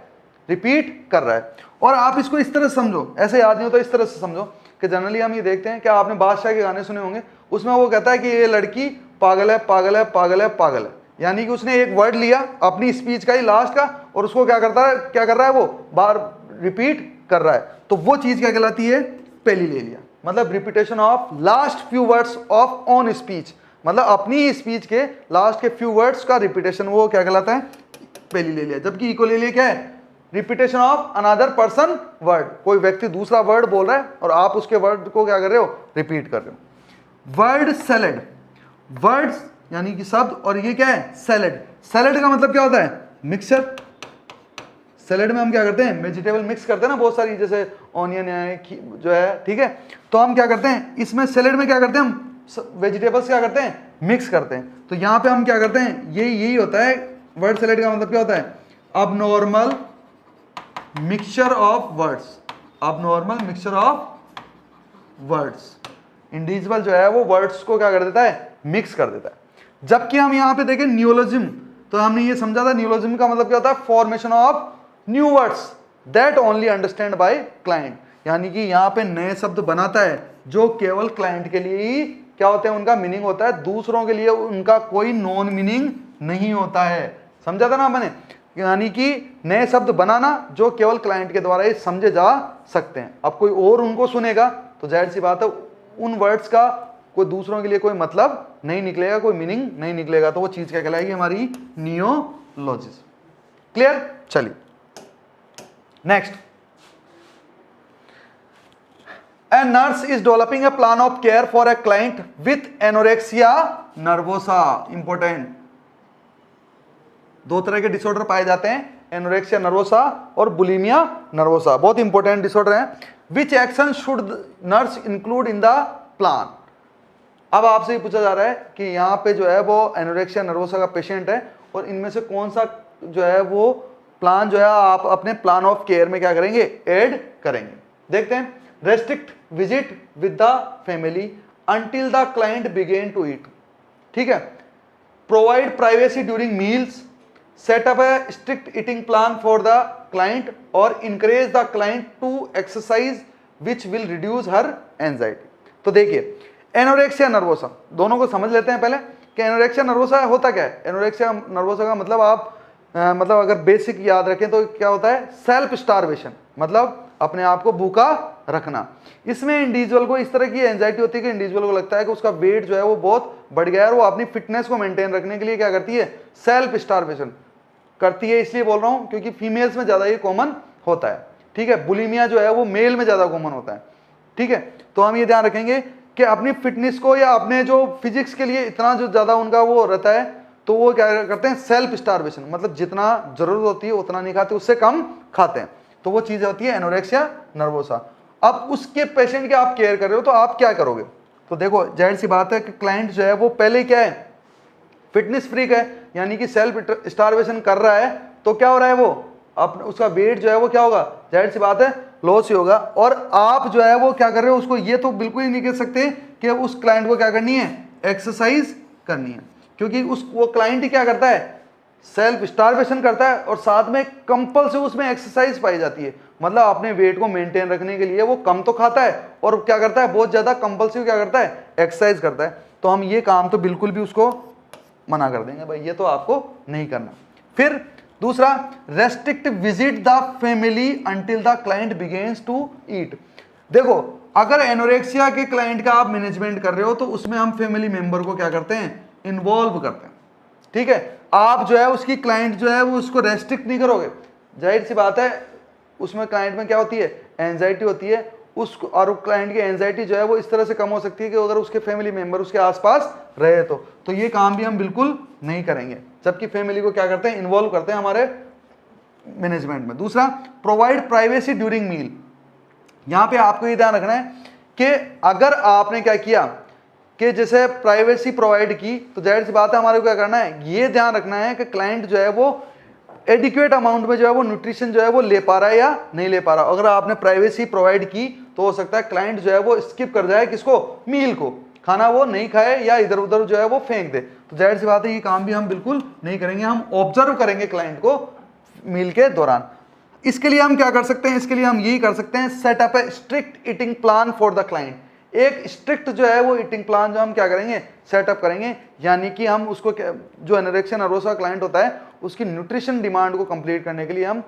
रिपीट कर रहा है। और आप इसको इस तरह से समझो, ऐसे याद नहीं होता, इस तरह से समझो कि जनरली हम ये देखते हैं कि आपने बादशाह के गाने सुने होंगे, उसमें वो कहता है कि ये लड़की पागल है, पागल है, पागल है, पागल है। यानी कि उसने एक वर्ड लिया अपनी स्पीच का ही लास्ट का और उसको क्या करता है, क्या कर रहा है? वो बार रिपीट कर रहा है। तो वो चीज क्या कहलाती है? पेलिलेलिया, मतलब repetition of last few words of on speech, मतलब अपनी स्पीच के लास्ट के फ्यू वर्ड्स का रिपीटेशन, वो क्या कहलाता है? पेलिलेलिया। जबकि इकोलेलिया क्या है? Repetition of another person word, कोई व्यक्ति दूसरा वर्ड बोल रहा है और आप उसके वर्ड को क्या कर रहे हो? रिपीट कर रहे हो। वर्ड सैलेड, वर्ड्स यानी कि शब्द, और ये क्या है? सैलेड। सैलेड का मतलब क्या होता है? मिक्सचर। सैलेड में हम क्या करते हैं? वेजिटेबल मिक्स करते हैं ना बहुत सारी, जैसे ऑनियन है जो है, ठीक है। तो हम क्या करते हैं इसमें सैलेड में, क्या करते हैं हम? वेजिटेबल्स क्या करते हैं? मिक्स करते हैं। तो यहाँ पे हम क्या करते हैं? यही होता है वर्ड सैलेड का मतलब क्या होता है? Abnormal mixture of words, abnormal mixture of words. Individual जो है वो वर्ड्स को क्या कर देता है? मिक्स कर देता है। जबकि हम यहाँ पे देखें नियोलॉजिज्म, तो हमने ये समझा था नियोलॉजिज्म का मतलब क्या होता है? Formation of new words that only understand by client, यानी कि यहाँ पे नए शब्द बनाता है जो केवल क्लाइंट के लिए ही क्या होते हैं? उनका मीनिंग होता है, दूसरों के लिए उनका कोई नॉन मीनिंग नहीं होता है। समझा था ना मैंने? यानी कि नए शब्द बनाना जो केवल क्लाइंट के द्वारा ही समझे जा सकते हैं। अब कोई और उनको सुनेगा तो जाहिर सी बात है उन वर्ड्स का कोई दूसरों के लिए कोई मतलब नहीं निकलेगा, कोई मीनिंग नहीं निकलेगा। तो वो चीज क्या कहलाएगी? हमारी नियोलॉजिज्म। क्लियर? चलिए next. A nurse is developing a plan of care for a client with anorexia nervosa. Important, दो तरह के डिसऑर्डर पाए जाते हैं, एनोरेक्सिया नर्वोसा और बुलिमिया नर्वोसा, बहुत इंपॉर्टेंट डिसऑर्डर हैं। विच action should nurse include in the plan? अब आपसे ये पूछा जा रहा है कि यहाँ पे जो है वो एनोरेक्सिया नर्वोसा का पेशेंट है और इनमें से कौन सा जो है वो प्लान जो है आप अपने प्लान ऑफ केयर में क्या करेंगे? ऐड करेंगे। देखते हैं। Restrict visit with the family until the client begin to eat, ठीक है। Provide privacy during meals, set up a strict eating plan for the client or encourage the client to exercise which will reduce her anxiety। तो देखिए anorexia nervosa दोनों को समझ लेते हैं पहले कि एनोरेक्सिया नर्वोसा होता क्या है। एनोरेक्सिया नर्वोसा का मतलब आप मतलब अगर बेसिक याद रखें तो क्या होता है? सेल्फ स्टारवेशन, मतलब अपने आप को भूखा रखना। इसमें इंडिविजुअल को इस तरह की एंजाइटी होती है कि इंडिविजुअल को लगता है कि उसका वेट जो है वो बहुत बढ़ गया है और वो अपनी फिटनेस को मेंटेन रखने के लिए क्या करती है? सेल्फ स्टारवेशन करती है। इसलिए बोल रहा हूं क्योंकि फीमेल्स में ज्यादा ये कॉमन होता है, ठीक है। बुलिमिया जो है वो मेल में ज्यादा कॉमन होता है, ठीक है। तो हम ये ध्यान रखेंगे कि अपनी फिटनेस को या अपने जो फिजिक्स के लिए इतना जो ज्यादा उनका वो रहता है तो वो क्या करते हैं? सेल्फ स्टारवेशन, मतलब जितना जरूरत होती है उतना नहीं खाते, उससे कम खाते हैं। तो वो चीज होती है एनोरेक्सिया नर्वोसा। अब उसके पेशेंट की आप केयर कर रहे हो तो आप क्या करोगे? तो देखो जाहिर सी बात है कि क्लाइंट जो है वो पहले क्या है? फिटनेस फ्रीक है, यानी कि सेल्फ स्टारवेशन कर रहा है। तो क्या हो रहा है? वो अपना उसका वेट जो है वो क्या होगा? जाहिर सी बात है लॉस ही होगा। और आप जो है वो क्या कर रहे हो? उसको ये तो बिल्कुल ही नहीं कह सकते कि उस क्लाइंट को क्या करनी है? एक्सरसाइज करनी है, क्योंकि वो क्लाइंट ही क्या करता है? सेल्फ स्टारवेशन करता है और साथ में कंपल्सरी उसमें एक्सरसाइज पाई जाती है। मतलब अपने वेट को मेंटेन रखने के लिए वो कम तो खाता है और क्या करता है? बहुत ज्यादा कंपल्सरी क्या करता है? एक्सरसाइज करता है। तो हम ये काम तो बिल्कुल भी उसको मना कर देंगे, भाई ये तो आपको नहीं करना। फिर दूसरा, restrict visit the family until the client begins to eat. देखो अगर एनोरेक्सिया के क्लाइंट का आप मैनेजमेंट कर रहे हो तो उसमें हम फैमिली मेंबर को क्या करते हैं? इन्वॉल्व करते हैं, ठीक है। आप जो है उसकी क्लाइंट जो है वो उसको रेस्ट्रिक्ट नहीं करोगे। जाहिर सी बात है उसमें क्लाइंट में क्या होती है? एंजाइटी होती है उसको, और क्लाइंट की एंजाइटी जो है वो इस तरह से कम हो सकती है कि अगर उसके फैमिली मेंबर उसके आसपास रहे तो ये काम भी हम बिल्कुल नहीं करेंगे, जबकि फैमिली को क्या करते हैं, इन्वॉल्व करते हैं हमारे मैनेजमेंट में। दूसरा, प्रोवाइड प्राइवेसी ड्यूरिंग मील। यहां पे आपको ये ध्यान रखना है कि अगर आपने क्या किया कि जैसे प्राइवेसी प्रोवाइड की, तो जाहिर सी बात है हमारे को क्या करना है, ये ध्यान रखना है कि क्लाइंट जो है वो एडिक्वेट अमाउंट में जो है वो न्यूट्रिशन जो है वो ले पा रहा है या नहीं ले पा रहा। अगर आपने प्राइवेसी प्रोवाइड की तो हो सकता है क्लाइंट जो है वो स्किप कर जाए किसको, मील को, खाना वो नहीं खाए या इधर उधर जो है वो फेंक दे। तो जाहिर सी बात है ये काम भी हम बिल्कुल नहीं करेंगे, हम ऑब्जर्व करेंगे क्लाइंट को मील के दौरान। इसके लिए हम क्या कर सकते हैं, इसके लिए हम यही कर सकते हैं, set up A strict eating plan for the client. एक स्ट्रिक्ट जो है वो ईटिंग प्लान जो हम क्या करेंगे, सेटअप करेंगे, यानी कि हम उसको जो एनोरेक्सिया नर्वोसा क्लाइंट होता है उसकी न्यूट्रिशन डिमांड को कंप्लीट करने के लिए हम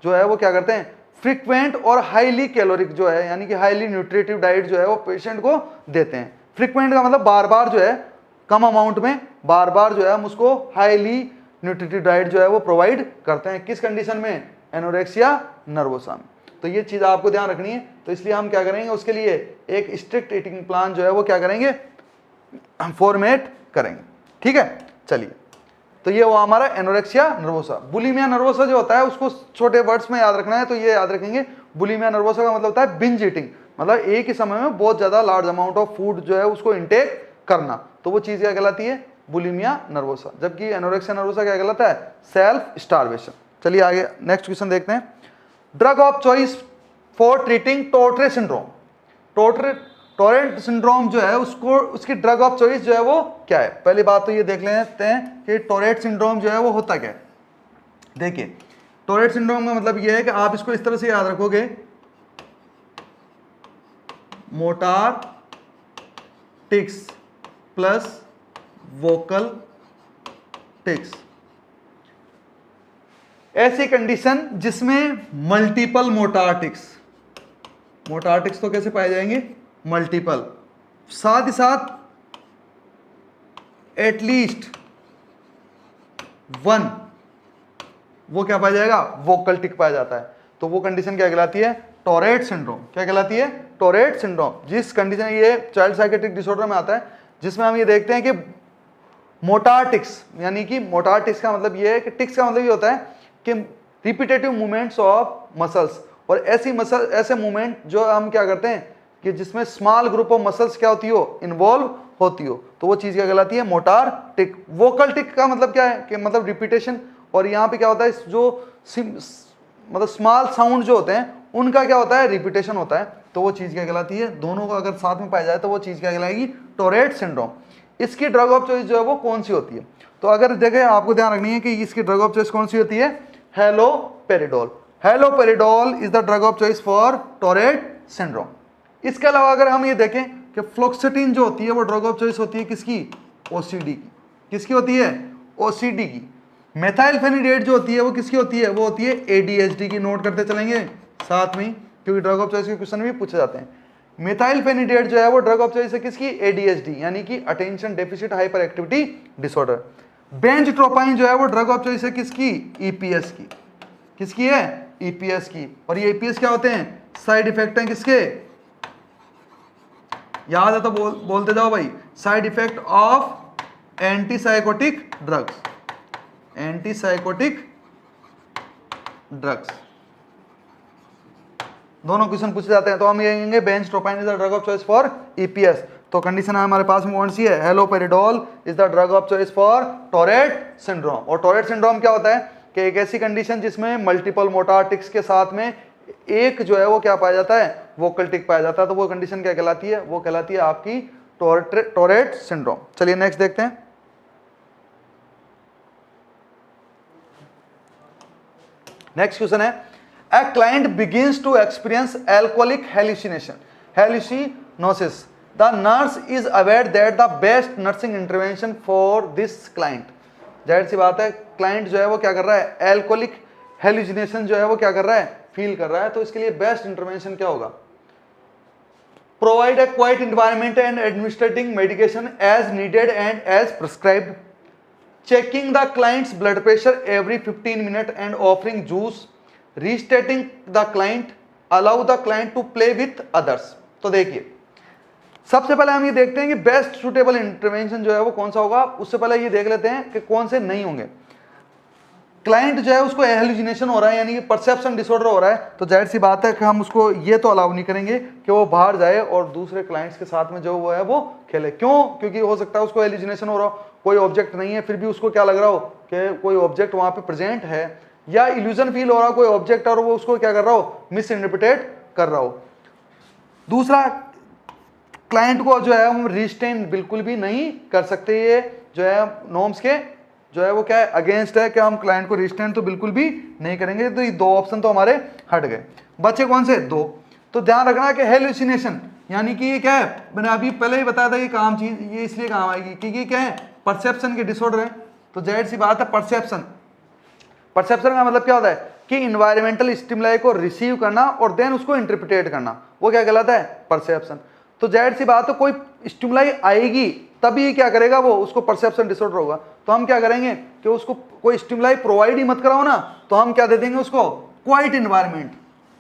जो है वो क्या करते हैं, फ्रीक्वेंट और हाईली कैलोरिक जो है यानी कि हाईली न्यूट्रिटिव डाइट जो है वो पेशेंट को देते हैं। फ्रीक्वेंट का मतलब बार बार जो है, कम अमाउंट में बार बार जो है हम उसको हाईली न्यूट्रिटिव डाइट जो है वो प्रोवाइड करते हैं। किस कंडीशन में, एनोरेक्सिया नर्वोसा में। तो ये चीज़ आपको ध्यान रखनी है। तो इसलिए हम क्या करेंगे, उसके लिए एक स्ट्रिक्ट ईटिंग प्लान जो है वो क्या करेंगे, फॉर्मेट करेंगे। ठीक है, चलिए। तो ये वो हमारा एनोरेक्सिया नर्वोसा। बुलिमिया नर्वोसा जो होता है उसको छोटे वर्ड्स में याद रखना है, तो ये याद रखेंगे, बुलिमिया नर्वोसा का मतलब होता है बिंज ईटिंग, मतलब एक ही समय में बहुत ज़्यादा लार्ज अमाउंट ऑफ फूड जो है उसको इंटेक करना, तो वो चीज़ क्या कहलाती है, बुलिमिया नर्वोसा। जबकि एनोरेक्सिया नर्वोसा क्या कहलाता है, सेल्फ स्टार्वेशन। चलिए आगे नेक्स्ट क्वेश्चन देखते हैं। Drug of choice for treating Tourette syndrome. Tourette syndrome जो है उसको, उसकी ड्रग ऑफ चॉइस जो है वो क्या है। पहली बात तो ये देख लेते हैं कि टोरेट सिंड्रोम जो है वो होता क्या है। देखिए, टोरेट सिंड्रोम का मतलब ये है कि आप इसको इस तरह से याद रखोगे, motor tics plus vocal tics, ऐसी कंडीशन जिसमें मल्टीपल मोटार टिक्स तो कैसे पाए जाएंगे, मल्टीपल, साथ ही साथ एटलीस्ट वन वो क्या पाया जाएगा, वोकल टिक पाया जाता है। तो वो कंडीशन क्या कहलाती है, टोरेट सिंड्रोम। क्या कहलाती है, टोरेट सिंड्रोम। जिस कंडीशन, ये चाइल्ड साइकेट्रिक डिसऑर्डर में आता है, जिसमें हम ये देखते हैं कि मोटार टिक्स, यानी कि मोटार टिक्स का मतलब ये है कि टिक्स का मतलब ये होता है कि रिपीटेटिव मूवमेंट्स ऑफ मसल्स, और ऐसे मूवमेंट जो हम क्या करते हैं कि जिसमें स्मॉल ग्रुप ऑफ मसल्स क्या होती हो, इन्वॉल्व होती हो, तो वो चीज़ क्या कहलाती है, मोटार टिक। वोकल टिक का मतलब क्या है कि मतलब रिपीटेशन, और यहाँ पे क्या होता है, जो मतलब स्मॉल साउंड जो होते हैं उनका क्या होता है, रिपीटेशन होता है, तो वो चीज़ क्या कहलाती है, दोनों को अगर साथ में पाया जाए तो वो चीज़ क्या कहलाएगी, टोरेट सिंड्रोम। इसकी ड्रग ऑफ चॉइस जो है वो कौन सी होती है, तो अगर देखें आपको ध्यान रखनी है कि इसकी ड्रग ऑफ चॉइस कौन सी होती है, haloperidol. Haloperidol is the drug of choice for Tourette syndrome. इसके अलावा अगर हम ये देखें कि फ्लोक्सेटिन जो होती है वो ड्रग ऑफ चॉइस होती है किसकी, ओसीडी की। किसकी होती है, ओसीडी की। मेथाइलफेनिडेट जो होती है वो किसकी होती है, वो होती है एडीएचडी की। नोट करते चलेंगे साथ में, क्योंकि ड्रग ऑफ चॉइस के क्वेश्चन भी पूछे जाते हैं। मेथाइलफेनिडेट जो है वो ड्रग ऑफ चॉइस है किसकी, एडीएचडी, यानी कि attention deficit hyper activity disorder. Benztropine जो है वो ड्रग ऑफ चॉइस है किसकी, ईपीएस की। किसकी है, ईपीएस की। और ये ईपीएस क्या होते हैं, साइड इफेक्ट हैं किसके, याद है तो बोलते जाओ भाई, side effect of antipsychotic drugs, antipsychotic drugs. दोनों क्वेश्चन पूछे जाते हैं, तो हम ये कहेंगे benztropine is the drug of choice for EPS. तो कंडीशन है हमारे पास में कौन सी है, haloperidol is the drug of choice for Tourette syndrome. और टोरेट सिंड्रोम क्या होता है कि एक ऐसी कंडीशन जिसमें मल्टीपल मोटार टिक्स के साथ में एक जो है वो क्या पाया जाता है, वोकल टिक पाया जाता है। तो वो कंडीशन क्या कहलाती है, वो कहलाती है आपकी टोरेट सिंड्रोम। चलिए नेक्स्ट देखते हैं। नेक्स्ट क्वेश्चन है, a client begins to experience alcoholic hallucinosis. The nurse is aware that the best nursing intervention for this client. जाहिर सी बात है, क्लाइंट जो है वो क्या कर रहा है, एल्कोहलिक हेलुसिनेशन जो है वो क्या कर रहा है, फील कर रहा है। तो इसके लिए बेस्ट इंटरवेंशन क्या होगा, provide a quiet environment and administrating medication as needed and as prescribed, checking the client's blood pressure every 15 minute and offering juice, restating the client allow the client to play with others. तो देखिए सबसे पहले हम ये देखते हैं कि best suitable intervention जो है वो कौन सा होगा। उससे पहले ये देख लेते हैं कि कौन से नहीं होंगे। क्लाइंट जो है उसको हेलुसिनेशन हो रहा है यानी कि परसेप्शन डिसऑर्डर हो रहा है, तो जाहिर सी बात है कि हम उसको ये तो अलाउ नहीं करेंगे कि वो बाहर जाए और दूसरे क्लाइंट्स के साथ में जो वो है वो खेले। क्यों? क्योंकि हो सकता है उसको हेलुसिनेशन हो रहा हो, कोई ऑब्जेक्ट नहीं है फिर भी उसको क्या लग रहा हो कि कोई ऑब्जेक्ट वहां पे प्रेजेंट है, या इल्यूजन फील हो रहा हो कोई ऑब्जेक्ट और वो उसको क्या कर रहा हो, मिस इंटरप्रिटेट कर रहा हो। दूसरा, क्लाइंट को जो है हम रिस्ट्रेन बिल्कुल भी नहीं कर सकते, ये जो है नॉर्म्स के जो है वो क्या है, अगेंस्ट है कि हम क्लाइंट को रिस्ट्रेन तो बिल्कुल भी नहीं करेंगे। तो ये दो ऑप्शन तो हमारे हट गए, बचे कौन से? दो। तो ध्यान रखना कि हेलुसिनेशन यानी कि ये क्या है, मैंने अभी पहले ही बताया था ये काम चीज ये इसलिए काम आएगी क्योंकि क्या है, परसेप्शन के डिसऑर्डर है। तो जाहिर सी बात है परसेप्शन का मतलब क्या होता है कि इन्वायरमेंटल स्टिमुलाई को रिसीव करना और देन उसको इंटरप्रिटेट करना, वो क्या कहलाता है? परसेप्शन। तो जाहिर सी बात है कोई स्टिमुलाई आएगी तभी ये क्या करेगा, वो उसको परसेप्शन डिसऑर्डर होगा। तो हम क्या करेंगे कि उसको कोई स्टिमुलाई प्रोवाइड ही मत कराओ ना, तो हम क्या दे देंगे उसको? Quite environment.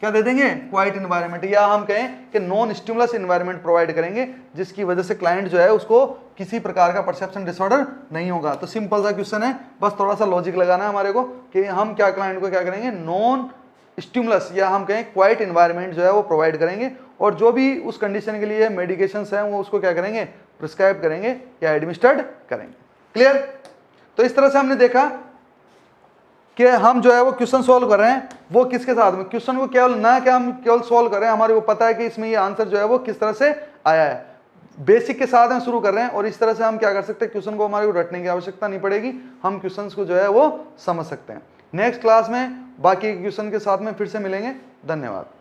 क्या दे देंगे? क्वाइट इन्वायरमेंट, या हम कहें कि नॉन स्टिमुलस इन्वायरमेंट प्रोवाइड करेंगे जिसकी वजह से क्लाइंट जो है उसको किसी प्रकार का परसेप्शन डिसऑर्डर नहीं होगा। तो सिंपल सा क्वेश्चन है, बस थोड़ा सा लॉजिक लगाना है हमारे को कि हम क्या क्लाइंट को क्या करेंगे, नॉन स्टिमुलस या हम कहें क्वाइट इन्वायरमेंट जो है वो प्रोवाइड करेंगे, और जो भी उस कंडीशन के लिए मेडिकेशंस हैं वो उसको क्या करेंगे, प्रिस्क्राइब करेंगे या एडमिनिस्टर्ड करेंगे। क्लियर? तो इस तरह से हमने देखा कि हम जो है वो क्वेश्चन सॉल्व कर रहे हैं वो किसके साथ में, क्वेश्चन को केवल ना कि हम केवल सॉल्व कर रहे हैं, हमारे को पता है कि इसमें ये आंसर जो है वो किस तरह से आया है, बेसिक के साथ हम शुरू कर रहे हैं। और इस तरह से हम क्या कर सकते हैं, क्वेश्चन को हमारे को रटने की आवश्यकता नहीं पड़ेगी, हम क्वेश्चंस को जो है वो समझ सकते हैं। नेक्स्ट क्लास में बाकी क्वेश्चन के साथ में फिर से मिलेंगे। धन्यवाद।